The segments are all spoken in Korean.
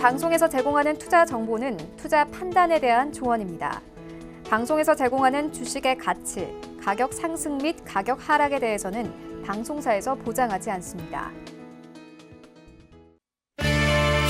방송에서 제공하는 투자 정보는 투자 판단에 대한 조언입니다. 방송에서 제공하는 주식의 가치, 가격 상승 및 가격 하락에 대해서는 방송사에서 보장하지 않습니다.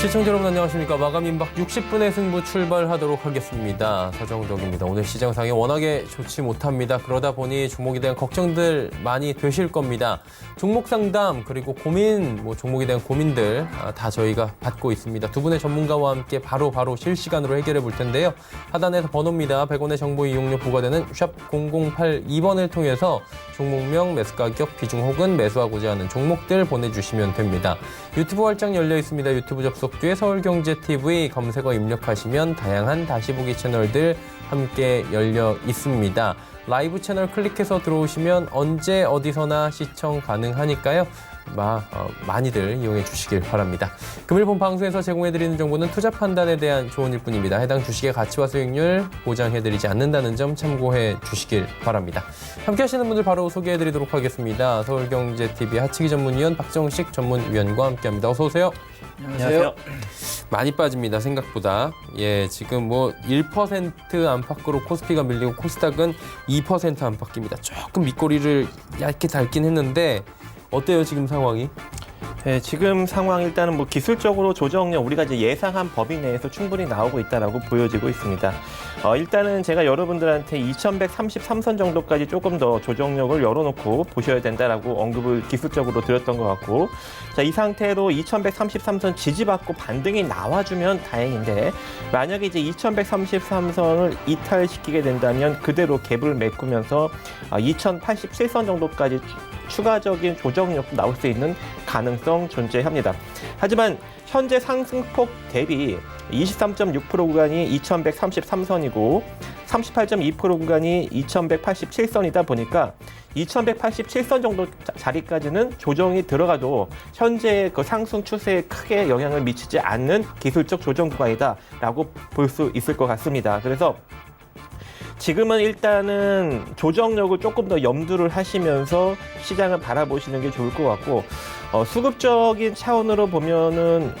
시청자 여러분 안녕하십니까. 마감 임박 60분의 승부 출발하도록 하겠습니다. 서정덕입니다. 오늘 시장 상황이 워낙에 좋지 못합니다. 그러다 보니 종목에 대한 걱정들 많이 되실 겁니다. 종목 상담 그리고 고민, 종목에 대한 고민들 다 저희가 받고 있습니다. 두 분의 전문가와 함께 바로 실시간으로 해결해 볼 텐데요. 하단에서 번호입니다. 100원의 정보 이용료 부과되는 샵 0082번을 통해서 종목명, 매수 가격, 비중 혹은 매수하고자 하는 종목들 보내주시면 됩니다. 유튜브 활짝 열려 있습니다. 유튜브 접속 뒤에 서울경제TV 검색어 입력하시면 다양한 다시보기 채널들 함께 열려 있습니다. 라이브 채널 클릭해서 들어오시면 언제 어디서나 시청 가능하니까요. 많이들 이용해 주시길 바랍니다. 금일 본 방송에서 제공해드리는 정보는 투자 판단에 대한 조언일 뿐입니다. 해당 주식의 가치와 수익률 보장해드리지 않는다는 점 참고해 주시길 바랍니다. 함께 하시는 분들 바로 소개해드리도록 하겠습니다. 서울경제TV 하치기 전문위원 박정식 전문위원과 함께합니다. 어서 오세요. 안녕하세요. 많이 빠집니다. 생각보다. 지금 1% 안팎으로 코스피가 밀리고 코스닥은 2% 안팎입니다. 조금 밑꼬리를 얇게 닳긴 했는데 어때요, 지금 상황이? 네, 지금 상황 일단은 기술적으로 조정력 우리가 이제 예상한 범위 내에서 충분히 나오고 있다라고 보여지고 있습니다. 일단은 제가 여러분들한테 2133선 정도까지 조금 더 조정력을 열어놓고 보셔야 된다라고 언급을 기술적으로 드렸던 것 같고, 자, 이 상태로 2133선 지지받고 반등이 나와주면 다행인데, 만약에 이제 2133선을 이탈시키게 된다면 그대로 갭을 메꾸면서 2087선 정도까지 추가적인 조정력도 나올 수 있는 가능성 존재합니다. 하지만 현재 상승폭 대비 23.6% 구간이 2133선이고 38.2% 구간이 2187선이다 보니까 2187선 정도 자리까지는 조정이 들어가도 현재 그 상승 추세에 크게 영향을 미치지 않는 기술적 조정 구간이다라고 볼 수 있을 것 같습니다. 그래서 지금은 일단은 조정력을 조금 더 염두를 하시면서 시장을 바라보시는 게 좋을 것 같고, 수급적인 차원으로 보면은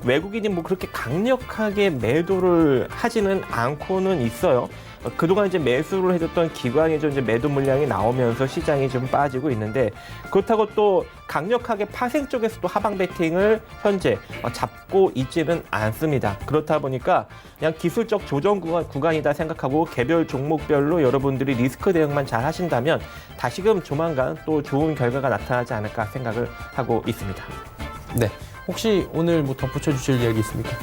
외국인이 그렇게 강력하게 매도를 하지는 않고는 있어요. 그동안 이제 매수를 해줬던 기관이 좀 이제 매도 물량이 나오면서 시장이 좀 빠지고 있는데, 그렇다고 또 강력하게 파생 쪽에서도 하방 베팅을 현재 잡고 있지는 않습니다. 그렇다 보니까 그냥 기술적 조정 구간이다 생각하고 개별 종목별로 여러분들이 리스크 대응만 잘 하신다면 다시금 조만간 또 좋은 결과가 나타나지 않을까 생각을 하고 있습니다. 네. 혹시 오늘 덧붙여 주실 이야기 있습니까?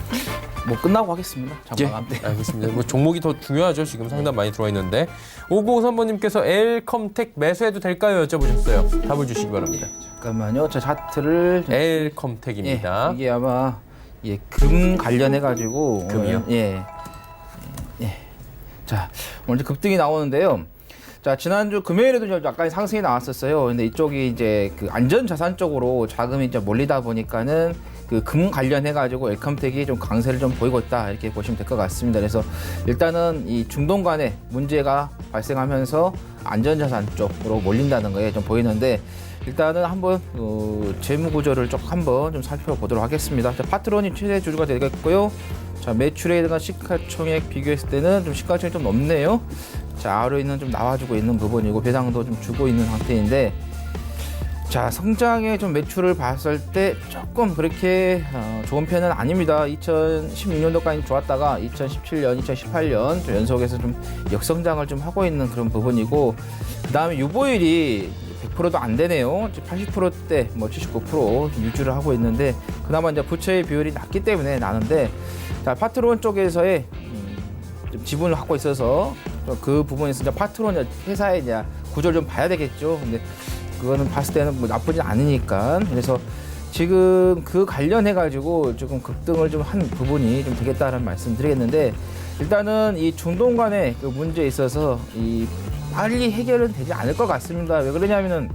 끝나고 하겠습니다. 잠깐. 알겠습니다. 종목이 더 중요하죠. 지금 상담 많이 들어와 있는데. 5953번님께서 엘컴텍 매수해도 될까요? 여쭤보셨어요. 답을 주시기 바랍니다. 잠깐만요. 저 차트를 엘컴텍입니다. 이게 아마 금 관련해가지고 금이요? 자, 오늘 급등이 나오는데요. 자, 지난주 금요일에도 약간 상승이 나왔었어요. 근데 이쪽이 이제 그 안전자산 쪽으로 자금이 이제 몰리다 보니까는 그 금 관련해가지고 엘컴텍이 좀 강세를 좀 보이고 있다, 이렇게 보시면 될 것 같습니다. 그래서 일단은 이 중동 간에 문제가 발생하면서 안전자산 쪽으로 몰린다는 거에 좀 보이는데, 일단은 한번 재무 구조를 한번 좀 살펴보도록 하겠습니다. 자, 파트론이 최대 주주가 되겠고요. 자, 매출액과 시가총액 비교했을 때는 좀 시가총액이 좀 높네요. 자, ROE는 좀 나와주고 있는 부분이고 배당도 좀 주고 있는 상태인데, 자, 성장의 좀 매출을 봤을 때 조금 그렇게 좋은 편은 아닙니다. 2016년도까지 좋았다가 2017년, 2018년 좀 연속해서 좀 역성장을 좀 하고 있는 그런 부분이고, 그 다음에 유보율이 100%도 안 되네요. 80%대, 79% 유지를 하고 있는데, 그나마 이제 부채의 비율이 낮기 때문에 나는데, 자, 파트론 쪽에서의 좀 지분을 갖고 있어서 그 부분에서 이제 파트론 회사의 이제 구조를 좀 봐야 되겠죠. 근데 그거는 봤을 때는 나쁘진 않으니까. 그래서 지금 그 관련해가지고 조금 급등을 좀 한 부분이 좀 되겠다는 말씀 드리겠는데, 일단은 이 중동 간의 그 문제에 있어서 빨리 해결은 되지 않을 것 같습니다. 왜 그러냐면은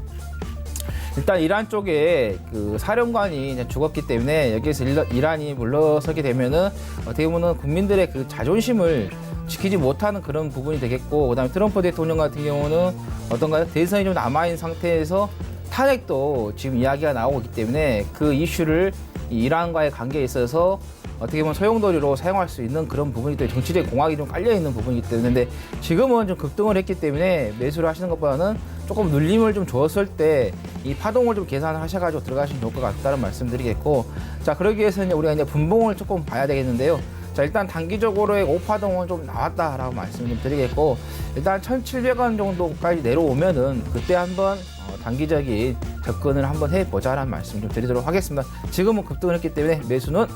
일단 이란 쪽에 그 사령관이 이제 죽었기 때문에 여기에서 이란이 물러서게 되면은 어떻게 보면 국민들의 그 자존심을 지키지 못하는 그런 부분이 되겠고, 그다음에 트럼프 대통령 같은 경우는 어떤가요? 대선이 좀 남아있는 상태에서 탄핵도 지금 이야기가 나오고 있기 때문에 그 이슈를 이란과의 관계에 있어서 어떻게 보면 소용돌이로 사용할 수 있는 그런 부분이 또 정치적 공학이 좀 깔려 있는 부분이기 때문에 근데 지금은 좀 급등을 했기 때문에 매수를 하시는 것보다는 조금 눌림을 좀 줬을 때 이 파동을 좀 계산을 하셔가지고 들어가시면 좋을 것 같다는 말씀드리겠고 자 그러기 위해서는 우리가 이제 분봉을 조금 봐야 되겠는데요. 자 일단 단기적으로의 5파동은 좀 나왔다라고 말씀 좀 드리겠고 일단 1,700원 정도까지 내려오면은 그때 한번 단기적인 접근을 한번 해보자라는 말씀 좀 드리도록 하겠습니다. 지금은 급등을 했기 때문에 매수는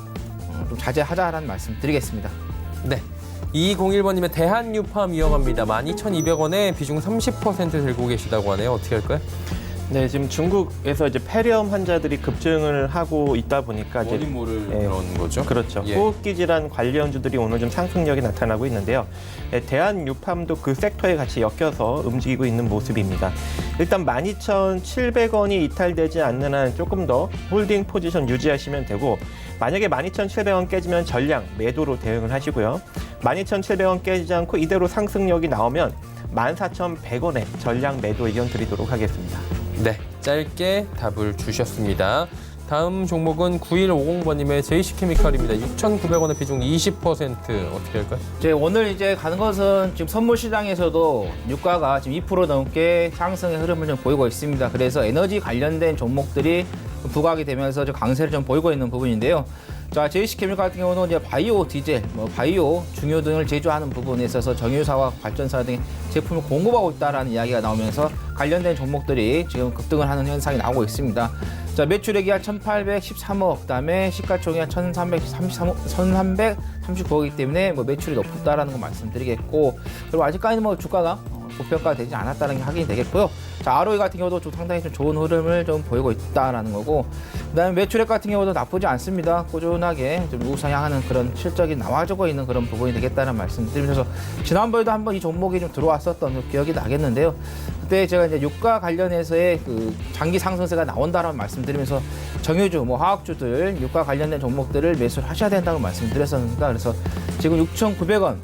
좀 자제하자라는 말씀 드리겠습니다. 네. 2201번님의 대한유팜 이어갑니다. 12,200원에 비중 30% 들고 계시다고 하네요. 어떻게 할까요? 네, 지금 중국에서 이제 폐렴 환자들이 급증을 하고 있다 보니까 이제 원인 모를 예. 그런 거죠? 그렇죠. 예. 호흡기 질환 관련주들이 오늘 좀 상승력이 나타나고 있는데요. 대한유팜도 그 섹터에 같이 엮여서 움직이고 있는 모습입니다. 일단 12,700원이 이탈되지 않는 한 조금 더 홀딩 포지션 유지하시면 되고 만약에 12,700원 깨지면 전량 매도로 대응을 하시고요. 12,700원 깨지지 않고 이대로 상승력이 나오면 14,100원에 전량 매도 의견 드리도록 하겠습니다. 네, 짧게 답을 주셨습니다. 다음 종목은 9150번님의 JC케미칼입니다. 6,900원의 비중 20% 어떻게 할까요? 이제 오늘 이제 가는 것은 지금 선물 시장에서도 유가가 지금 2% 넘게 상승의 흐름을 좀 보이고 있습니다. 그래서 에너지 관련된 종목들이 부각이 되면서 좀 강세를 좀 보이고 있는 부분인데요. 자, JC케미칼 같은 경우는 이제 바이오 디젤, 바이오 중요 등을 제조하는 부분에 있어서 정유사와 발전사 등의 제품을 공급하고 있다라는 이야기가 나오면서 관련된 종목들이 지금 급등을 하는 현상이 나오고 있습니다. 자, 매출액이 한 1,813억, 그다음에 시가총액이 한 1,339억이기 때문에 매출이 높았다라는 거 말씀드리겠고, 그리고 아직까지는 주가가 고평가되지 않았다는 게 확인이 되겠고요. 자, ROE 같은 경우도 좀 상당히 좀 좋은 흐름을 좀 보이고 있다라는 거고, 그다음에 매출액 같은 경우도 나쁘지 않습니다. 꾸준하게 좀 우상향하는 그런 실적이 나와주고 있는 그런 부분이 되겠다는 말씀드리면서 지난번에도 한번 이 종목이 좀 들어왔었던 기억이 나겠는데요. 그때 제가 이제 유가 관련해서의 그 장기 상승세가 나온다라는 말씀드리면서 정유주, 화학주들 유가 관련된 종목들을 매수를 하셔야 된다고 말씀드렸었습니다. 그래서 지금 6,900원.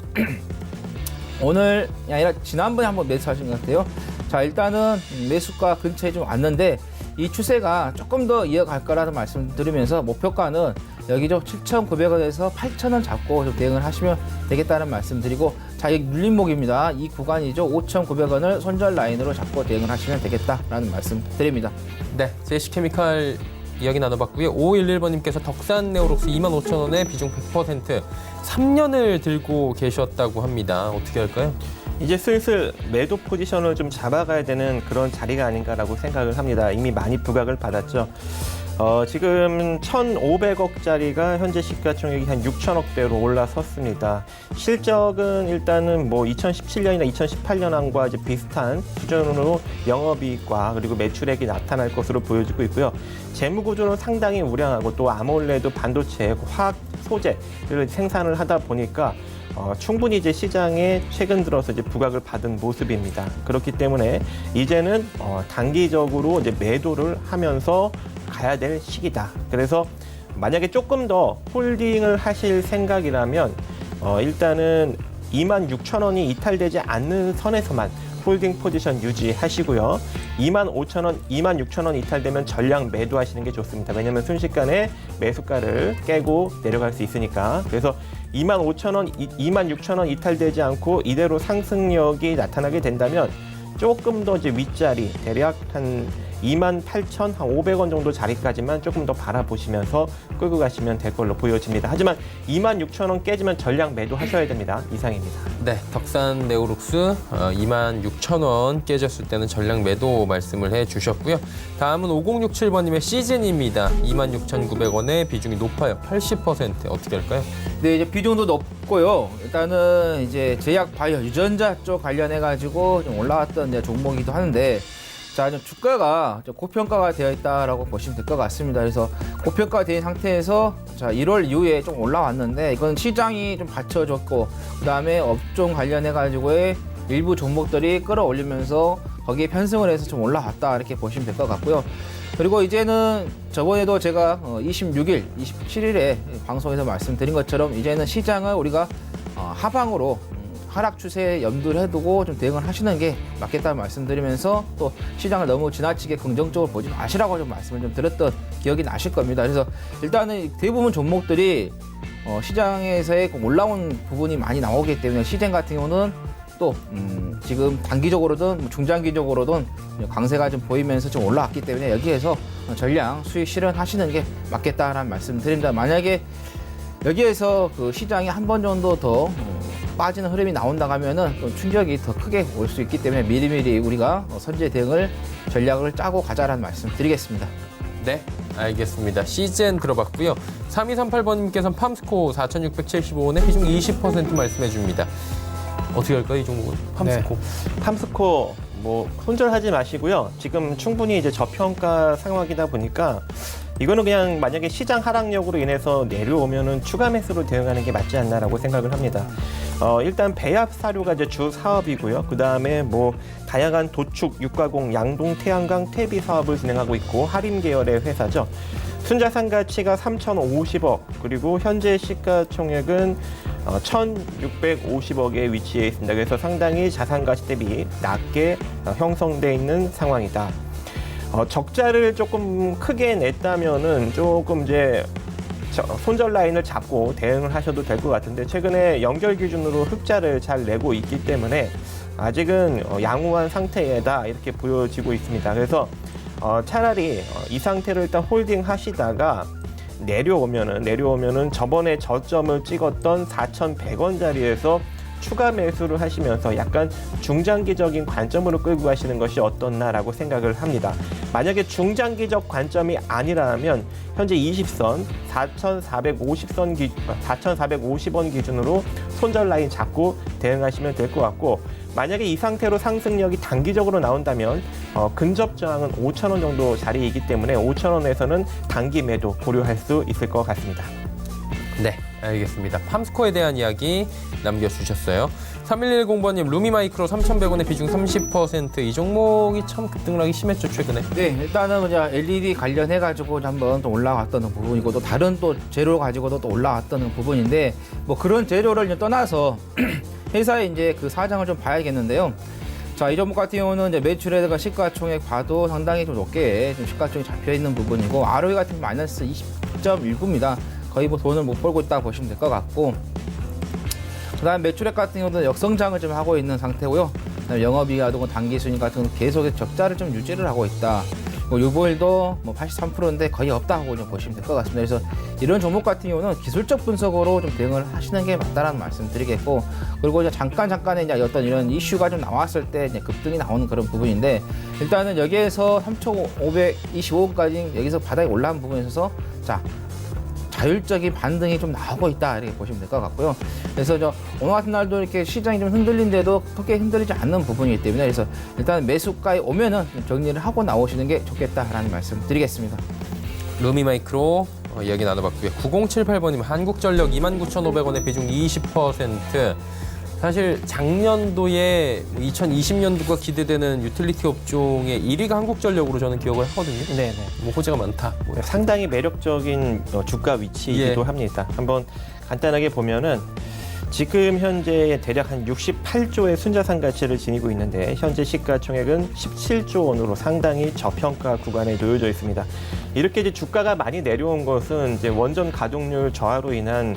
오늘 아니라 지난번에 한번 매수하신 것 같아요. 자, 일단은 매수가 근처에 좀 왔는데 이 추세가 조금 더 이어갈 거라는 말씀 드리면서 목표가는 여기죠. 7,900원에서 8,000원 잡고 좀 대응을 하시면 되겠다는 말씀 드리고, 자, 여기 눌림목입니다. 이 구간이죠. 5,900원을 손절 라인으로 잡고 대응을 하시면 되겠다라는 말씀 드립니다. 네, JC케미칼 이야기 나눠봤고요. 5511번님께서 덕산네오록스 25,000원에 비중 100% 3년을 들고 계셨다고 합니다. 어떻게 할까요? 이제 슬슬 매도 포지션을 좀 잡아가야 되는 그런 자리가 아닌가라고 생각을 합니다. 이미 많이 부각을 받았죠. 지금 1,500억짜리가 현재 시가총액이 한 6천억대로 올라섰습니다. 실적은 일단은 2017년이나 2018년과 이제 비슷한 수준으로 영업이익과 그리고 매출액이 나타날 것으로 보여지고 있고요. 재무구조는 상당히 우량하고 또 아몰레드 반도체, 화학 소재를 생산을 하다 보니까 충분히 이제 시장에 최근 들어서 이제 부각을 받은 모습입니다. 그렇기 때문에 이제는 단기적으로 이제 매도를 하면서 가야 될 시기다. 그래서 만약에 조금 더 홀딩을 하실 생각이라면 일단은 26,000원이 이탈되지 않는 선에서만 홀딩 포지션 유지하시고요. 25,000원, 26,000원 이탈되면 전량 매도하시는 게 좋습니다. 왜냐하면 순식간에 매수가를 깨고 내려갈 수 있으니까. 그래서 25,000원, 26,000원 이탈되지 않고 이대로 상승력이 나타나게 된다면 조금 더 이제 윗자리, 대략 한 28,500원 정도 자리까지만 조금 더 바라보시면서 끌고 가시면 될 걸로 보여집니다. 하지만 26,000원 깨지면 전량 매도하셔야 됩니다. 이상입니다. 네, 덕산네오록스 26,000원 깨졌을 때는 전량 매도 말씀을 해주셨고요. 다음은 5067번님의 시즌입니다. 26,900원에 비중이 높아요. 80% 어떻게 할까요? 네, 이제 비중도 높고요. 일단은 이제 제약 바이오 유전자 쪽 관련해 가지고 좀 올라왔던 이제 종목이기도 하는데, 자, 좀 주가가 좀 고평가가 되어 있다라고 보시면 될 것 같습니다. 그래서 고평가가 된 상태에서 자, 1월 이후에 좀 올라왔는데 이건 시장이 좀 받쳐줬고, 그다음에 업종 관련해 가지고의 일부 종목들이 끌어올리면서 거기에 편승을 해서 좀 올라왔다 이렇게 보시면 될 것 같고요. 그리고 이제는 저번에도 제가 26일, 27일에 방송에서 말씀드린 것처럼 이제는 시장을 우리가 하방으로 하락 추세에 염두를 해두고 좀 대응을 하시는 게 맞겠다는 말씀드리면서 또 시장을 너무 지나치게 긍정적으로 보지 마시라고 좀 말씀을 좀 드렸던 기억이 나실 겁니다. 그래서 일단은 대부분 종목들이 시장에서의 올라온 부분이 많이 나오기 때문에 시장 같은 경우는 또 지금 단기적으로든 중장기적으로든 강세가 좀 보이면서 좀 올라왔기 때문에 여기에서 전량 수익 실현하시는 게 맞겠다라는 말씀 드립니다. 만약에 여기에서 그 시장이 한 번 정도 더 빠지는 흐름이 나온다 하면은 좀 충격이 더 크게 올 수 있기 때문에 미리미리 우리가 선제 대응을 전략을 짜고 가자라는 말씀 드리겠습니다. 네, 알겠습니다. 시즌 들어봤고요. 3238번님께서는 팜스코 4,675원에 비중 20% 말씀해 줍니다. 어떻게 할까요, 이 종목은? 팜스코. 팜스코 뭐 손절하지 마시고요. 지금 충분히 이제 저평가 상황이다 보니까 이거는 그냥 만약에 시장 하락력으로 인해서 내려오면은 추가 매수로 대응하는 게 맞지 않나라고 생각을 합니다. 일단 배합 사료가 이제 주 사업이고요. 그 다음에 뭐 다양한 도축, 육가공, 양동, 태양광, 퇴비 사업을 진행하고 있고 할인 계열의 회사죠. 순자산 가치가 3,050억, 그리고 현재 시가총액은 1,650억에 위치해 있습니다. 그래서 상당히 자산 가치 대비 낮게 형성돼 있는 상황이다. 적자를 조금 크게 냈다면은 조금 이제 손절 라인을 잡고 대응을 하셔도 될 것 같은데, 최근에 연결 기준으로 흑자를 잘 내고 있기 때문에 아직은 양호한 상태다 이렇게 보여지고 있습니다. 그래서 차라리 이 상태를 일단 홀딩 하시다가 내려오면은 저번에 저점을 찍었던 4,100원짜리에서 추가 매수를 하시면서 약간 중장기적인 관점으로 끌고 가시는 것이 어떻나라고 생각을 합니다. 만약에 중장기적 관점이 아니라면 현재 20선 4,450원 기준으로 손절 라인 잡고 대응하시면 될 것 같고, 만약에 이 상태로 상승력이 단기적으로 나온다면 근접 저항은 5,000원 정도 자리이기 때문에 5,000원에서는 단기 매도 고려할 수 있을 것 같습니다. 네, 알겠습니다. 팜스코에 대한 이야기 남겨주셨어요. 3110번님, 루미마이크로 3,100원에 비중 30%. 이 종목이 참 급등락이 심했죠, 최근에. 네, 일단은 이제 LED 관련해가지고 한번 또 올라왔던 부분이고, 또 다른 또 재료 가지고도 또 올라왔던 부분인데, 뭐 그런 재료를 이제 떠나서 회사의 이제 그 사정을 좀 봐야겠는데요. 자, 이 종목 같은 경우는 이제 매출에다가 시가총액 봐도 상당히 좀 높게 좀 시가총액 잡혀 있는 부분이고, ROE 같은 경우 마이너스 20.19입니다. 거의 뭐 돈을 못 벌고 있다 보시면 될 것 같고, 그다음 매출액 같은 경우는 역성장을 좀 하고 있는 상태고요. 그다음에 영업이익이라든가 단기순이익 같은 경우는 계속 적자를 좀 유지를 하고 있다. 유보율도 뭐 83%인데 거의 없다고 좀 보시면 될 것 같습니다. 그래서 이런 종목 같은 경우는 기술적 분석으로 좀 대응을 하시는 게 맞다라는 말씀드리겠고, 그리고 이제 잠깐의 이제 어떤 이런 이슈가 좀 나왔을 때 이제 급등이 나오는 그런 부분인데, 일단은 여기에서 3,525원까지 여기서 바닥에 올라온 부분에 있어서 자율적인 반등이 좀 나오고 있다 이렇게 보시면 될 것 같고요. 그래서 오늘 같은 날도 이렇게 시장이 좀 흔들린데도 크게 흔들리지 않는 부분이기 때문에, 그래서 일단 매수가에 오면은 정리를 하고 나오시는 게 좋겠다라는 말씀 드리겠습니다. 루미마이크로 이야기 나눠봤고요. 9078번님, 한국전력 29,500원에 비중 20%. 사실 작년도에 2020년도가 기대되는 유틸리티 업종의 1위가 한국전력으로 저는 기억을 하거든요. 네네. 뭐 호재가 많다. 상당히 매력적인 주가 위치이기도 합니다. 한번 간단하게 보면은 지금 현재 대략 한 68조의 순자산 가치를 지니고 있는데, 현재 시가총액은 17조 원으로 상당히 저평가 구간에 놓여져 있습니다. 이렇게 이제 주가가 많이 내려온 것은 이제 원전 가동률 저하로 인한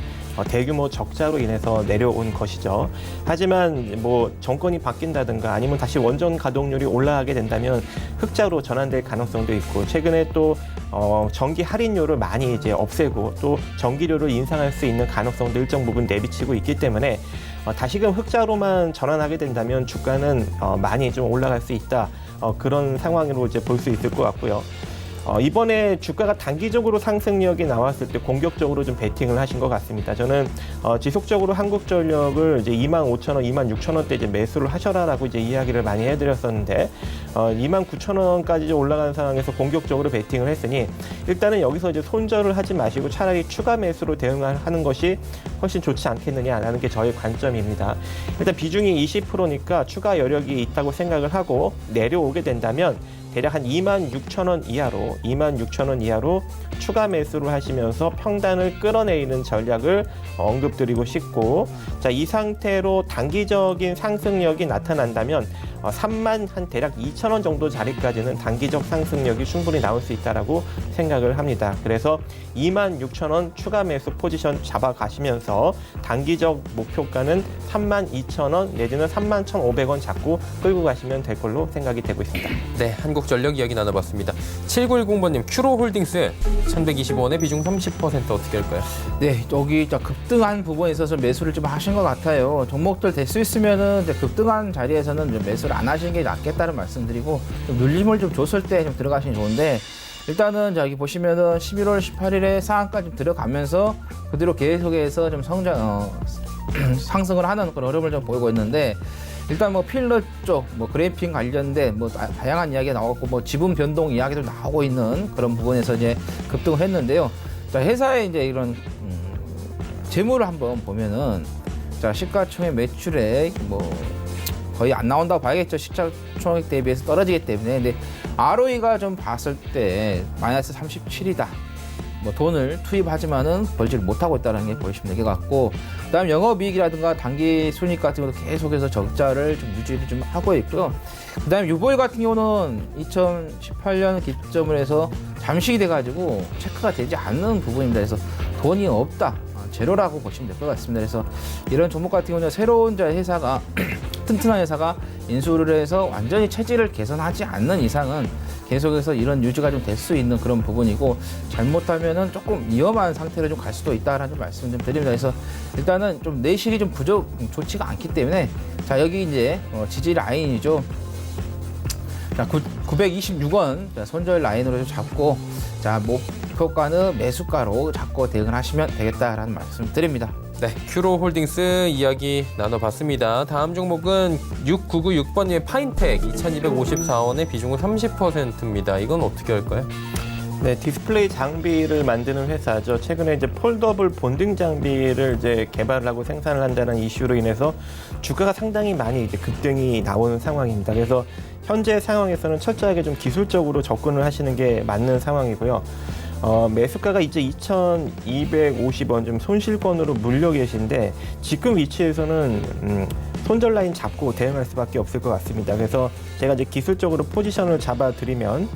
대규모 적자로 인해서 내려온 것이죠. 하지만 뭐 정권이 바뀐다든가 아니면 다시 원전 가동률이 올라가게 된다면 흑자로 전환될 가능성도 있고, 최근에 또 전기 할인료를 많이 이제 없애고 또 전기료를 인상할 수 있는 가능성도 일정 부분 내비치고 있기 때문에 다시금 흑자로만 전환하게 된다면 주가는 많이 좀 올라갈 수 있다. 그런 상황으로 이제 볼 수 있을 것 같고요. 이번에 주가가 단기적으로 상승력이 나왔을 때 공격적으로 좀 베팅을 하신 것 같습니다. 저는 지속적으로 한국전력을 이제 25,000원, 26,000원대 이제 매수를 하셔라라고 이제 이야기를 많이 해드렸었는데, 29,000원까지 올라간 상황에서 공격적으로 베팅을 했으니 일단은 여기서 이제 손절을 하지 마시고 차라리 추가 매수로 대응하는 것이 훨씬 좋지 않겠느냐라는 게 저의 관점입니다. 일단 비중이 20%니까 추가 여력이 있다고 생각을 하고 내려오게 된다면 대략 한 26,000원 이하로 추가 매수를 하시면서 평단을 끌어내리는 전략을 언급드리고 싶고, 자, 이 상태로 단기적인 상승력이 나타난다면 3만 한 대략 2,000원 정도 자리까지는 단기적 상승력이 충분히 나올 수 있다라고 생각을 합니다. 그래서 26,000원 추가 매수 포지션 잡아가시면서 단기적 목표가는 32,000원 내지는 31,500원 잡고 끌고 가시면 될 걸로 생각이 되고 있습니다. 네, 한국전력 이야기 나눠봤습니다. 7910번님, 큐로홀딩스 1,120원에 비중 30% 어떻게 할까요? 네, 여기 급등한 부분에 있어서 매수를 좀 하신 것 같아요. 종목들 될 수 있으면은 이제 급등한 자리에서는 좀 매수를 안 하시는 게 낫겠다는 말씀드리고, 좀 눌림을 좀 줬을 때 좀 들어가시면 좋은데, 일단은 자, 여기 보시면은 11월 18일에 상한까지 좀 들어가면서 그대로 계속해서 좀 상승을 하는 그런 흐름을 좀 보이고 있는데, 일단 뭐 필러 쪽, 뭐 그래픽 관련된 뭐 다양한 이야기가 나왔고, 뭐 지분 변동 이야기도 나오고 있는 그런 부분에서 이제 급등을 했는데요. 자, 회사의 이제 이런 재물을 한번 보면은, 자, 시가총액 매출액 뭐 거의 안 나온다고 봐야겠죠. 시가총액 대비해서 떨어지기 때문에. 근데 ROE가 좀 봤을 때 마이너스 37이다. 뭐 돈을 투입하지만은 벌지를 못하고 있다는 게 보시면 될 것 같고, 그다음 영업이익이라든가 단기 순이익 같은 것도 계속해서 적자를 좀 유지를 좀 하고 있고요. 그다음 유보율 같은 경우는 2018년 기점을 해서 잠식이 돼가지고 체크가 되지 않는 부분입니다. 그래서 돈이 없다, 제로라고 보시면 될 것 같습니다. 그래서 이런 종목 같은 경우는 새로운 회사가 튼튼한 회사가 인수를 해서 완전히 체질을 개선하지 않는 이상은 계속해서 이런 유지가 좀 될 수 있는 그런 부분이고, 잘못하면은 조금 위험한 상태로 좀 갈 수도 있다라는 좀 말씀 좀 드립니다. 그래서 일단은 좀 내실이 좀 좋지가 않기 때문에, 자, 여기 이제 지지 라인이죠. 자, 926원 손절 라인으로 좀 잡고, 자, 목표가는 매수가로 잡고 대응을 하시면 되겠다라는 말씀 드립니다. 네, 큐로홀딩스 이야기 나눠봤습니다. 다음 종목은 6996번님의 파인텍 2,254원에 비중은 30%입니다. 이건 어떻게 할까요? 네, 디스플레이 장비를 만드는 회사죠. 최근에 이제 폴더블 본딩 장비를 이제 개발을 하고 생산을 한다는 이슈로 인해서 주가가 상당히 많이 이제 급등이 나오는 상황입니다. 그래서 현재 상황에서는 철저하게 좀 기술적으로 접근을 하시는 게 맞는 상황이고요. 매수가가 이제 2,250원 좀 손실권으로 물려 계신데, 지금 위치에서는 손절 라인 잡고 대응할 수밖에 없을 것 같습니다. 그래서 제가 이제 기술적으로 포지션을 잡아 드리면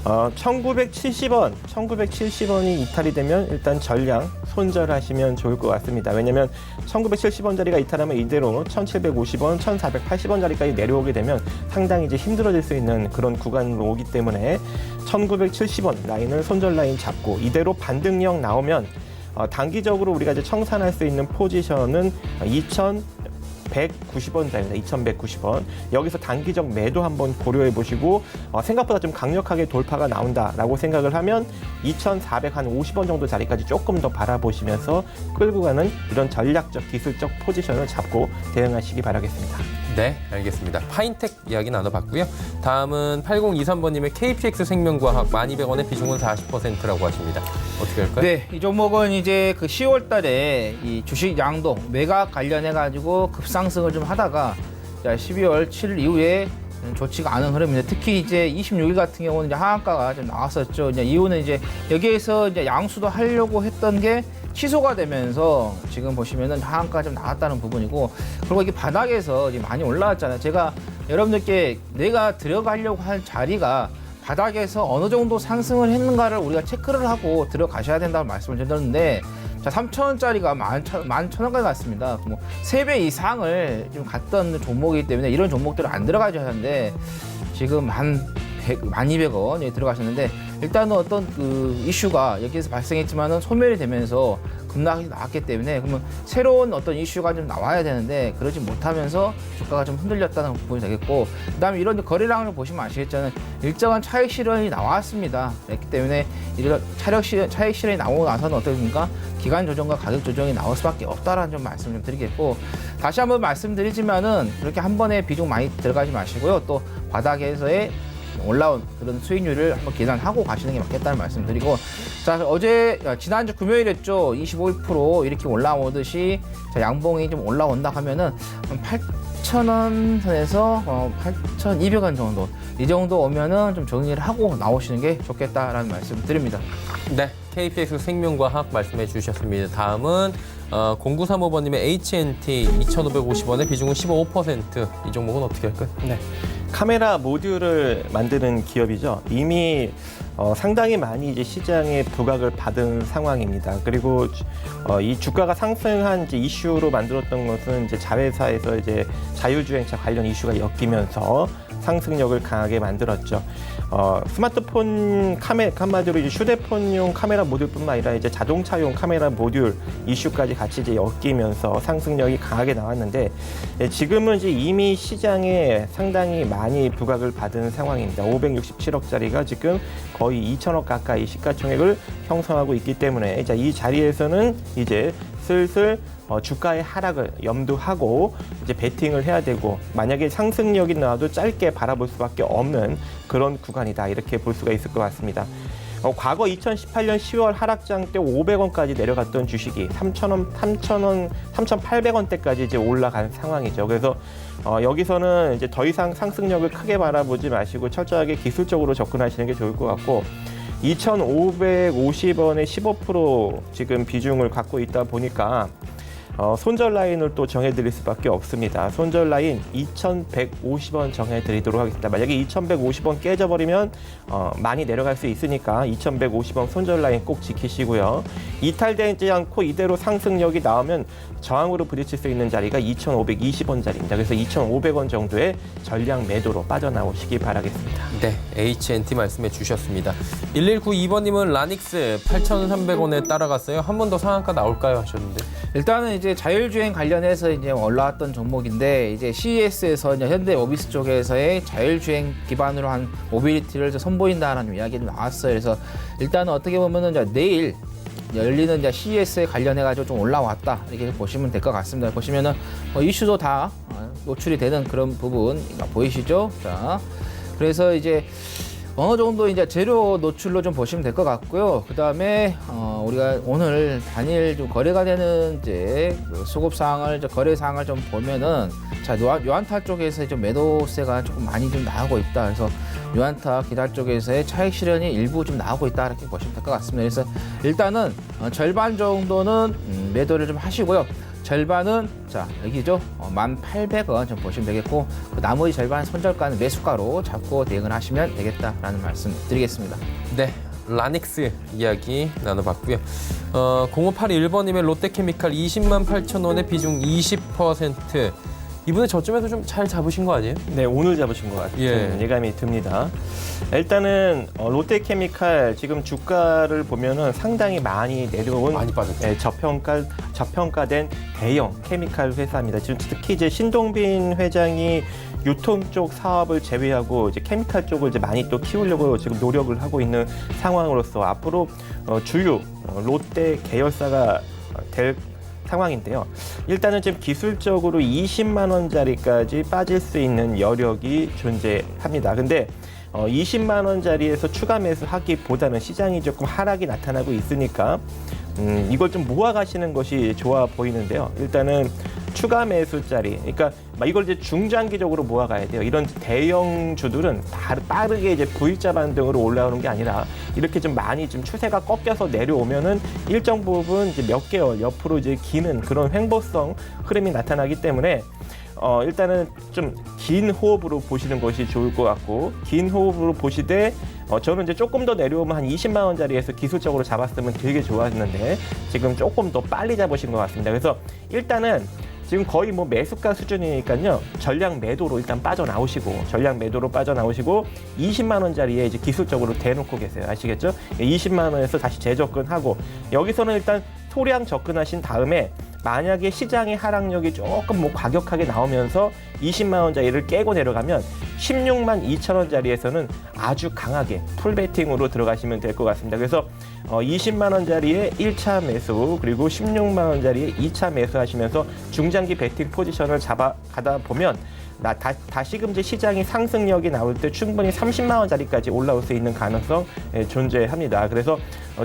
1970원이 이탈이 되면 일단 전량 손절하시면 좋을 것 같습니다. 왜냐면 1970원짜리가 이탈하면 이대로 1750원, 1480원짜리까지 내려오게 되면 상당히 이제 힘들어질 수 있는 그런 구간으로 오기 때문에 1970원 라인을 손절 라인 잡고 이대로 반등력 나오면 단기적으로 우리가 이제 청산할 수 있는 포지션은 2,190원짜리입니다. 2,190원. 여기서 단기적 매도 한번 고려해 보시고, 생각보다 좀 강력하게 돌파가 나온다라고 생각을 하면 2,450원 정도 자리까지 조금 더 바라보시면서 끌고 가는 이런 전략적 기술적 포지션을 잡고 대응하시기 바라겠습니다. 네, 알겠습니다. 파인텍 이야기 나눠봤고요. 다음은 8023번님의 KPX 생명과학 1,200원에 비중은 40%라고 하십니다. 어떻게 할까요? 네, 이 종목은 이제 그 10월 달에 이 주식 양도 매각 관련해가지고 급상승을 좀 하다가, 자, 12월 7일 이후에 좋지가 않은 흐름입니다. 특히 이제 26일 같은 경우는 이제 하한가가 좀 나왔었죠. 이제 이유는 이제 여기에서 이제 양수도 하려고 했던 게 취소가 되면서 지금 보시면은 하한가 좀 나왔다는 부분이고, 그리고 이게 바닥에서 이제 많이 올라왔잖아요. 제가 여러분들께 내가 들어가려고 할 자리가 바닥에서 어느 정도 상승을 했는가를 우리가 체크를 하고 들어가셔야 된다고 말씀을 드렸는데, 자, 3,000원짜리가 11,000원까지 갔습니다. 뭐 3배 이상을 좀 갔던 종목이기 때문에 이런 종목들을 안 들어가셔야 하는데, 지금 1,200원 들어가셨는데, 일단은 어떤 그 이슈가 여기에서 발생했지만은 소멸이 되면서 급락이 나왔기 때문에, 그러면 새로운 어떤 이슈가 좀 나와야 되는데 그러지 못하면서 주가가 좀 흔들렸다는 부분이 되겠고, 그다음에 이런 거래량을 보시면 아시겠지만 일정한 차익 실현이 나왔습니다. 그렇기 때문에 이런 차익 실현이 나오고 나서는 어떻습니까? 기간 조정과 가격 조정이 나올 수밖에 없다라는 좀 말씀 좀 드리겠고, 다시 한번 말씀드리지만은 그렇게 한 번에 비중 많이 들어가지 마시고요. 또 바닥에서의 올라온 그런 수익률을 한번 계산하고 가시는 게 맞겠다는 말씀드리고, 자, 지난주 금요일이었죠. 25% 이렇게 올라오듯이, 자, 양봉이 좀 올라온다 하면은 한 8,000원 선에서 8,200원 정도 이 정도 오면은 좀 정리를 하고 나오시는 게 좋겠다라는 말씀 드립니다. 네, KPX 생명과학 말씀해 주셨습니다. 다음은 0935번님의 HNT 2,550원에 비중은 15%. 이 종목은 어떻게 할까요? 네. 카메라 모듈을 만드는 기업이죠. 이미 상당히 많이 이제 시장에 부각을 받은 상황입니다. 그리고 이 주가가 상승한 이제 이슈로 만들었던 것은 이제 자회사에서 이제 자율주행차 관련 이슈가 엮이면서 상승력을 강하게 만들었죠. 스마트폰 한마디로 이제 휴대폰용 카메라 모듈뿐만 아니라 이제 자동차용 카메라 모듈 이슈까지 같이 이제 엮이면서 상승력이 강하게 나왔는데, 지금은 이제 이미 시장에 상당히 많이 부각을 받은 상황입니다. 567억짜리가 지금 거의 2천억 가까이 시가총액을 형성하고 있기 때문에 이 자리에서는 이제 슬슬 주가의 하락을 염두하고 이제 베팅을 해야 되고, 만약에 상승력이 나와도 짧게 바라볼 수밖에 없는 그런 구간이다, 이렇게 볼 수가 있을 것 같습니다. 과거 2018년 10월 하락장 때 500원까지 내려갔던 주식이 3,800원대까지 이제 올라간 상황이죠. 그래서 여기서는 이제 더 이상 상승력을 크게 바라보지 마시고 철저하게 기술적으로 접근하시는 게 좋을 것 같고, 2,550원에 15% 지금 비중을 갖고 있다 보니까 손절 라인을 또 정해드릴 수밖에 없습니다. 손절 라인 2,150원 정해드리도록 하겠습니다. 만약에 2,150원 깨져버리면 많이 내려갈 수 있으니까 2,150원 손절 라인 꼭 지키시고요. 이탈되지 않고 이대로 상승력이 나오면 저항으로 부딪힐 수 있는 자리가 2,520원 자리입니다. 그래서 2,500원 정도의 전량 매도로 빠져나오시기 바라겠습니다. 네, HNT 말씀해 주셨습니다. 1192번님은 라닉스 8,300원에 따라갔어요. 한 번 더 상한가 나올까요? 하셨는데. 일단은 이제 자율주행 관련해서 이제 올라왔던 종목인데, 이제 CES에서 이제 현대모비스 쪽에서의 자율주행 기반으로 한 모빌리티를 선보인다라는 이야기도 나왔어요. 그래서 일단은 어떻게 보면은 이제 내일 열리는 이제 CES에 관련해가지고 좀 올라왔다, 이렇게 보시면 될 것 같습니다. 보시면은 이슈도 다 노출이 되는 그런 부분 보이시죠? 자, 그래서 이제 어느 정도 이제 재료 노출로 좀 보시면 될 것 같고요. 그 다음에 우리가 오늘 단일 좀 거래가 되는 이제 수급 사항을, 거래 사항을 좀 보면은, 자, 요한타 쪽에서 좀 매도세가 조금 많이 좀 나오고 있다. 그래서 요한타 기타 쪽에서의 차익 실현이 일부 좀 나오고 있다, 이렇게 보시면 될 것 같습니다. 그래서 일단은 절반 정도는 매도를 좀 하시고요. 절반은 자 여기죠, 1,800원 좀 보시면 되겠고, 그 나머지 절반 손절가는 매수가로 잡고 대응을 하시면 되겠다라는 말씀 드리겠습니다. 네, 라닉스 이야기 나눠봤고요. 0581번님의 롯데케미칼 20만 8천 원에 비중 20%. 이번에 저점에서 좀 잘 잡으신 거 아니에요? 네, 오늘 잡으신 것 같은 예감이 듭니다. 일단은 롯데케미칼 지금 주가를 보면은 상당히 많이 내려온, 많이 빠졌죠. 저평가된 대형 케미칼 회사입니다. 지금 특히 이제 신동빈 회장이 유통 쪽 사업을 제외하고 이제 케미칼 쪽을 이제 많이 또 키우려고 지금 노력을 하고 있는 상황으로서 앞으로 주요 롯데 계열사가 될 상황인데요. 일단은 지금 기술적으로 20만 원짜리까지 빠질 수 있는 여력이 존재합니다. 근데 20만 원짜리에서 추가 매수하기보다는 시장이 조금 하락이 나타나고 있으니까 이걸 좀 모아가시는 것이 좋아 보이는데요. 일단은 추가 매수짜리, 그러니까 이걸 이제 중장기적으로 모아가야 돼요. 이런 대형주들은 빠르게 이제 V자 반등으로 올라오는 게 아니라 이렇게 좀 많이 좀 추세가 꺾여서 내려오면은 일정 부분 이제 몇 개월 옆으로 이제 기는 그런 횡보성 흐름이 나타나기 때문에 일단은 좀 긴 호흡으로 보시는 것이 좋을 것 같고, 긴 호흡으로 보시되 저는 이제 조금 더 내려오면 한 20만 원짜리에서 기술적으로 잡았으면 되게 좋았는데 지금 조금 더 빨리 잡으신 것 같습니다. 그래서 일단은 지금 거의 뭐 매수가 수준이니까요. 전량 매도로 일단 빠져나오시고 20만 원짜리에 이제 기술적으로 대놓고 계세요. 아시겠죠? 20만 원에서 다시 재접근하고, 여기서는 일단 소량 접근하신 다음에 만약에 시장의 하락력이 조금 뭐 과격하게 나오면서 20만 원짜리를 깨고 내려가면 16만 2천 원짜리에서는 아주 강하게 풀베팅으로 들어가시면 될 것 같습니다. 그래서 20만 원짜리에 1차 매수, 그리고 16만 원짜리에 2차 매수하시면서 중장기 베팅 포지션을 잡아가다 보면 다시금 이제 시장이 상승력이 나올 때 충분히 30만 원짜리까지 올라올 수 있는 가능성 존재합니다. 그래서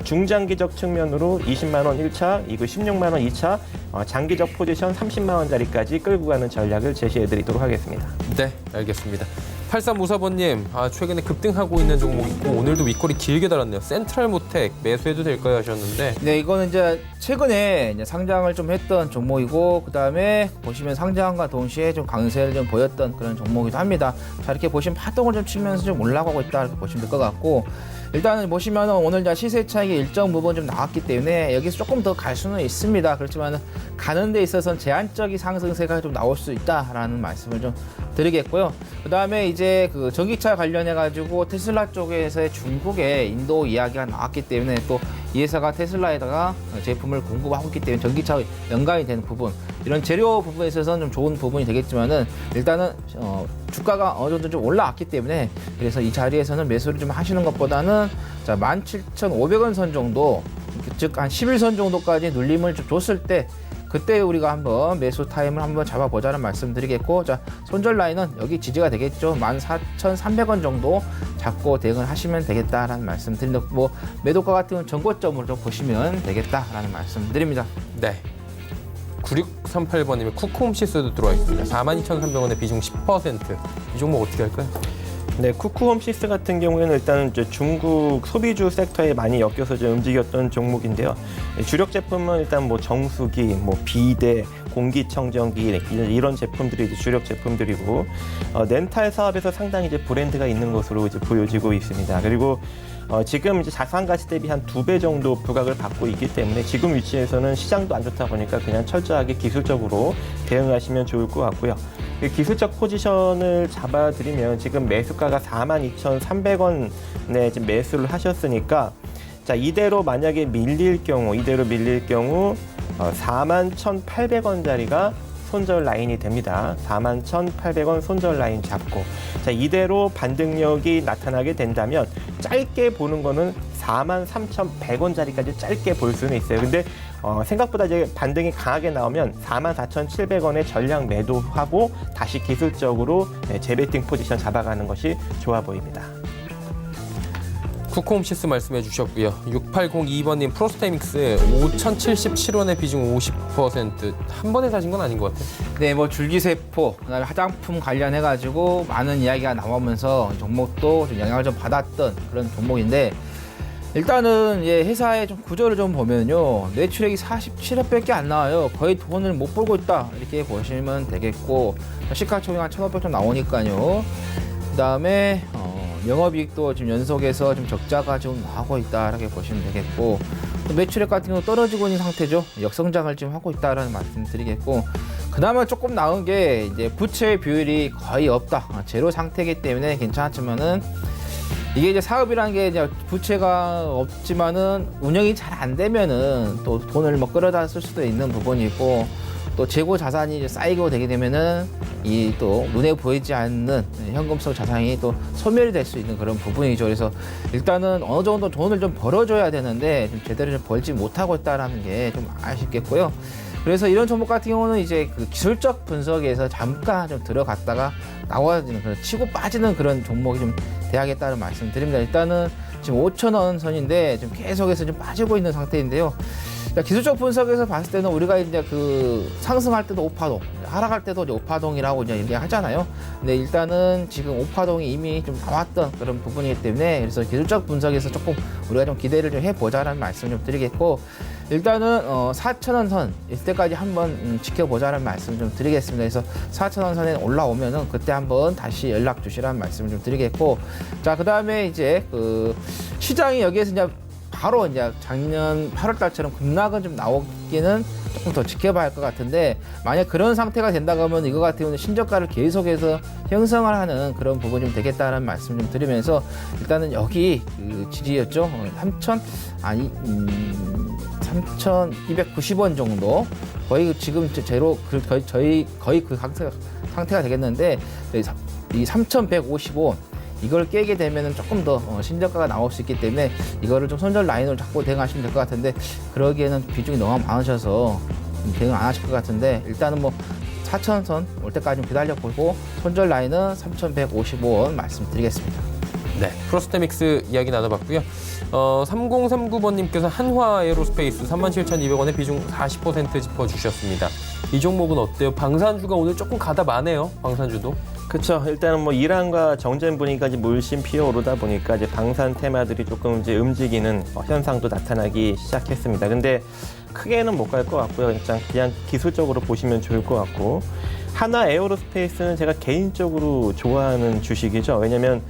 중장기적 측면으로 20만 원 1차, 이거 16만 원 2차, 장기적 포지션 30만 원짜리까지 끌고 가는 전략을 제시해드리도록 하겠습니다. 네, 알겠습니다. 8354번님, 최근에 급등하고 있는 종목 있고 오늘도 윗골이 길게 달았네요. 센트럴모텍 매수해도 될까요 하셨는데 네, 이거는 이제 최근에 이제 상장을 좀 했던 종목이고, 그 다음에 보시면 상장과 동시에 좀 강세를 좀 보였던 그런 종목이기도 합니다. 자, 이렇게 보시면 파동을 좀 치면서 좀 올라가고 있다 이렇게 보시면 될 것 같고, 일단은 보시면 오늘 이제 시세 차익이 일정 부분 좀 나왔기 때문에 여기서 조금 더 갈 수는 있습니다. 그렇지만 가는 데 있어서는 제한적인 상승세가 좀 나올 수 있다라는 말씀을 좀 드리겠고요. 그 다음에 이제 그 전기차 관련해 가지고 테슬라 쪽에서의 중국의 인도 이야기가 나왔기 때문에 또 이 회사가 테슬라에다가 제품을 공급하고 있기 때문에 전기차 연관이 되는 부분, 이런 재료 부분에 있어서는 좀 좋은 부분이 되겠지만은 일단은 주가가 어느 정도 좀 올라왔기 때문에, 그래서 이 자리에서는 매수를 좀 하시는 것보다는 자 17,500원 선 정도, 즉 한 11선 정도까지 눌림을 좀 줬을 때 그때 우리가 한번 매수 타임을 한번 잡아보자는 말씀드리겠고, 자 손절 라인은 여기 지지가 되겠죠. 14,300원 정도 잡고 대응을 하시면 되겠다라는 말씀드립니다. 뭐 매도가 같은 경우는 전고점으로 좀 보시면 되겠다라는 말씀드립니다. 네. 9638번님의 쿠쿠홈시스도 들어와 있습니다. 42,300원에 비중 10%. 이 종목 어떻게 할까요? 네, 쿠쿠홈시스 같은 경우에는 일단 이제 중국 소비주 섹터에 많이 엮여서 좀 움직였던 종목인데요. 주력 제품은 일단 뭐 정수기, 뭐 비데, 공기청정기 이런 제품들이 이제 주력 제품들이고, 렌탈 사업에서 상당히 이제 브랜드가 있는 것으로 이제 보여지고 있습니다. 그리고 지금 이제 자산 가치 대비 한 2배 정도 부각을 받고 있기 때문에 지금 위치에서는 시장도 안 좋다 보니까 그냥 철저하게 기술적으로 대응하시면 좋을 것 같고요. 기술적 포지션을 잡아드리면 지금 매수가가 42,300원에 지금 매수를 하셨으니까, 자 이대로 만약에 밀릴 경우 41,800원짜리가 손절 라인이 됩니다. 41,800원 손절 라인 잡고, 자 이대로 반등력이 나타나게 된다면 짧게 보는 거는 43,100원짜리까지 짧게 볼 수는 있어요. 근데 생각보다 이제 반등이 강하게 나오면 44,700원에 전량 매도하고 다시 기술적으로 재배팅 포지션 잡아가는 것이 좋아 보입니다. 쿠쿠홈시스 말씀해 주셨고요. 6802번님 프로스타이믹스 5,077원에 비중 50%. 한 번에 사신 건 아닌 것 같아요. 네, 뭐 줄기세포, 그다음에 화장품 관련해가지고 많은 이야기가 나오면서 종목도 좀 영향을 좀 받았던 그런 종목인데, 일단은 회사의 좀 구조를 좀 보면요, 매출액이 47억밖에 안 나와요. 거의 돈을 못 벌고 있다 이렇게 보시면 되겠고, 시가총액 한 1,500점 나오니까요. 그다음에 영업이익도 지금 연속해서 좀 적자가 좀 나오고 있다 이렇게 보시면 되겠고, 또 매출액 같은 경우 떨어지고 있는 상태죠. 역성장을 지금 하고 있다라는 말씀드리겠고, 그나마 조금 나은 게 이제 부채 비율이 거의 없다, 제로 상태이기 때문에 괜찮았지만은, 이게 이제 사업이라는 게 이제 부채가 없지만은 운영이 잘 안 되면은 또 돈을 뭐 끌어다 쓸 수도 있는 부분이 있고, 또 재고 자산이 이제 쌓이고 되게 되면은 이 또 눈에 보이지 않는 현금성 자산이 또 소멸이 될 수 있는 그런 부분이죠. 그래서 일단은 어느 정도 돈을 좀 벌어줘야 되는데 좀 제대로 좀 벌지 못하고 있다라는 게 좀 아쉽겠고요. 그래서 이런 종목 같은 경우는 이제 그 기술적 분석에서 잠깐 좀 들어갔다가 나와지는 그런 치고 빠지는 그런 종목이 좀 돼야겠다는 말씀드립니다. 일단은 지금 5,000원 선인데 좀 계속해서 좀 빠지고 있는 상태인데요. 기술적 분석에서 봤을 때는 우리가 이제 그 상승할 때도 5파동, 하락할 때도 이제 5파동이라고 이제 얘기하잖아요. 근데 일단은 지금 5파동이 이미 좀 나왔던 그런 부분이기 때문에, 그래서 기술적 분석에서 조금 우리가 좀 기대를 좀 해보자라는 말씀 좀 드리겠고, 일단은 4,000원 선 이때까지 한번 지켜보자는 말씀 좀 드리겠습니다. 그래서 4,000원 선에 올라오면은 그때 한번 다시 연락 주시라는 말씀 좀 드리겠고, 자 그다음에 이제 그 시장이 여기에서 이제 바로 이제 작년 8월 달처럼 급락은 좀 나오기는 조금 더 지켜봐야 할 것 같은데, 만약 그런 상태가 된다고 하면 이거 같은 경우는 신저가를 계속해서 형성을 하는 그런 부분이 좀 되겠다는 말씀 좀 드리면서, 일단은 여기 그 지지였죠. 3,290원 정도, 거의 지금 제로 거의 그 상태가 되겠는데, 이 3,155원 이걸 깨게 되면 조금 더 신저가가 나올 수 있기 때문에 이거를 좀 손절 라인으로 잡고 대응하시면 될 것 같은데, 그러기에는 비중이 너무 많으셔서 대응 안 하실 것 같은데, 일단은 뭐 4,000선 올 때까지 좀 기다려보고 손절 라인은 3,155원 말씀드리겠습니다. 네, 프로스테믹스 이야기 나눠봤고요. 3039번님께서 한화 에어로스페이스 37,200원에 비중 40% 짚어주셨습니다. 이 종목은 어때요? 방산주가 오늘 조금 가다 마네요. 방산주도. 그렇죠. 일단은 뭐 이란과 정전 분위기가 이제 물씬 피어오르다 보니까 이제 방산 테마들이 조금 이제 움직이는 현상도 나타나기 시작했습니다. 근데 크게는 못 갈 것 같고요. 그냥 기술적으로 보시면 좋을 것 같고, 하나 에어로스페이스는 제가 개인적으로 좋아하는 주식이죠. 왜냐하면